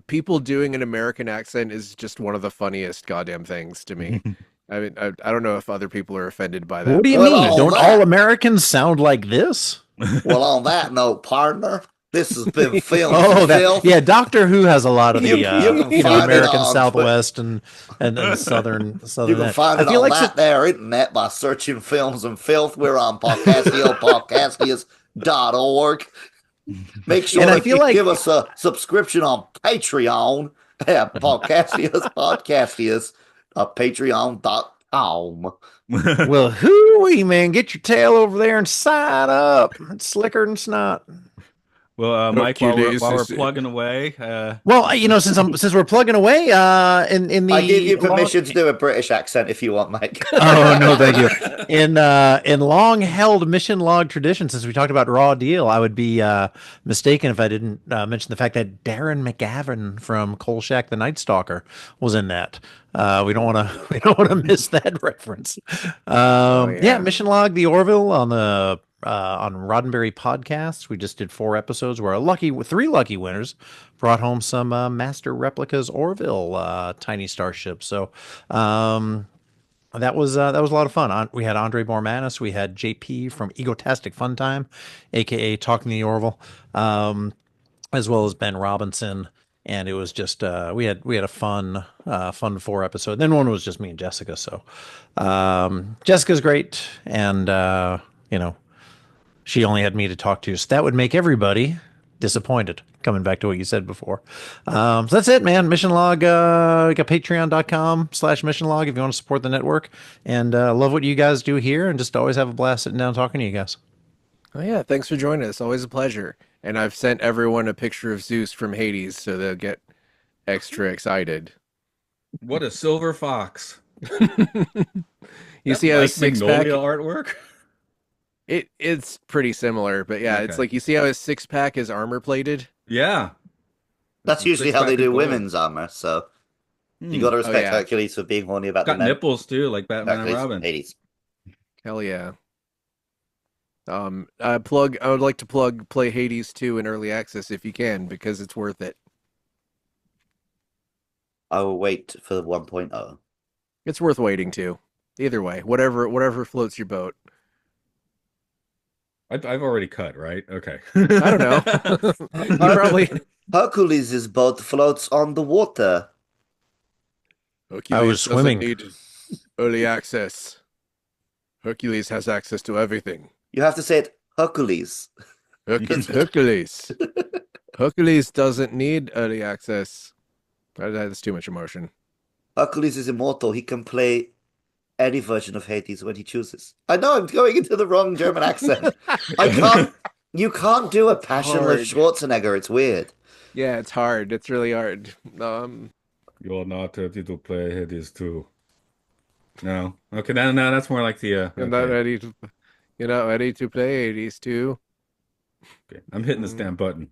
Speaker 3: people doing an American accent is just one of the funniest goddamn things to me. I mean, I don't know if other people are offended by
Speaker 4: What
Speaker 3: that,
Speaker 4: do you
Speaker 3: but
Speaker 2: Well,
Speaker 4: mean?
Speaker 2: all
Speaker 4: Don't all
Speaker 2: that.
Speaker 4: Americans sound like this?
Speaker 2: Well, on that note, partner, this has been Films and
Speaker 4: Oh, that
Speaker 2: Filth.
Speaker 4: yeah. Doctor Who has a lot of
Speaker 2: You can
Speaker 4: the
Speaker 2: find it
Speaker 4: American
Speaker 2: on
Speaker 4: Southwest and
Speaker 2: you
Speaker 4: southern.
Speaker 2: can find
Speaker 4: I
Speaker 2: it
Speaker 4: feel
Speaker 2: on
Speaker 4: like
Speaker 2: that there internet by searching Films and Filth. We're on podcastios.org. Make
Speaker 4: and
Speaker 2: sure
Speaker 4: I
Speaker 2: to
Speaker 4: feel
Speaker 2: give
Speaker 4: like
Speaker 2: us a subscription on Patreon at Podcastios patreon.com.
Speaker 4: well, hooey man, get your tail over there and sign up. It's slicker than snot.
Speaker 1: Well, Mike,
Speaker 3: Hercules
Speaker 1: while we're
Speaker 3: is
Speaker 1: plugging away,
Speaker 4: Well, since we're plugging away, in
Speaker 2: I give
Speaker 4: the
Speaker 2: you
Speaker 4: long
Speaker 2: permission to do a British accent if you want, Mike.
Speaker 4: oh no, thank you. In long held mission log tradition, since we talked about Raw Deal, I would be mistaken if I didn't mention the fact that Darren McGavin from Kolchak the Night Stalker was in that. We don't want to we don't want to miss that reference.
Speaker 3: oh
Speaker 4: Yeah,
Speaker 3: yeah.
Speaker 4: mission log the Orville on Roddenberry podcasts. We just did 4 episodes where three lucky winners brought home some master replicas Orville tiny starship. So that was a lot of fun. We had Andre Bormanis, we had JP from Egotastic Fun Time, aka Talking the Orville, as well as Ben Robinson. And it was just we had a fun 4 episode. Then one was just me and Jessica. So Jessica's great, and you know she only had me to talk to, so that would make everybody disappointed. Coming back to what you said before. So that's it, man. Mission log, we got patreon.com/mission log if you want to support the network. And love what you guys do here and just always have a blast sitting down talking to you guys.
Speaker 3: Oh yeah, thanks for joining us. Always a pleasure. And I've sent everyone a picture of Zeus from Hades so they'll get extra excited.
Speaker 1: what a silver fox!
Speaker 3: You
Speaker 1: That
Speaker 3: see how his
Speaker 1: Mike
Speaker 3: six pack
Speaker 1: Magnolia artwork.
Speaker 3: it's pretty similar, but yeah, it's
Speaker 1: Okay.
Speaker 3: like you see how his six pack is armor plated?
Speaker 1: Yeah,
Speaker 2: That's usually
Speaker 1: six
Speaker 2: how they
Speaker 1: pack of
Speaker 2: do
Speaker 1: gold.
Speaker 2: women's armor, so you
Speaker 1: Hmm.
Speaker 2: gotta
Speaker 3: Oh
Speaker 2: respect
Speaker 3: yeah.
Speaker 2: Hercules for being horny about the
Speaker 1: Got
Speaker 2: men.
Speaker 1: nipples too, like Batman and
Speaker 2: Hercules,
Speaker 1: Robin.
Speaker 2: Hades.
Speaker 3: Hell yeah. I would like to play Hades 2 in early access if you can, because it's worth it.
Speaker 2: I will wait for the 1.0.
Speaker 3: It's worth waiting to. Either way, whatever floats your boat.
Speaker 1: I've already cut, right? Okay.
Speaker 3: I don't know. You probably
Speaker 2: Hercules' boat floats on the water.
Speaker 4: I was
Speaker 3: Hercules
Speaker 4: swimming.
Speaker 3: doesn't need early access. Hercules has access to everything.
Speaker 2: You have to say it Hercules.
Speaker 3: Hercules. Hercules doesn't need early access. That's too much emotion.
Speaker 2: Hercules is immortal. He can play any version of Hades when he chooses. I know I'm going into the wrong German accent. I can't. You can't do a passionless Schwarzenegger. It's weird.
Speaker 3: Yeah, it's hard. It's really hard.
Speaker 1: You're not ready to play Hades too. No. Okay, no, that's more like the
Speaker 3: You're not
Speaker 1: okay.
Speaker 3: ready to. You're not ready to play Hades 2.
Speaker 1: Okay. I'm hitting this damn button.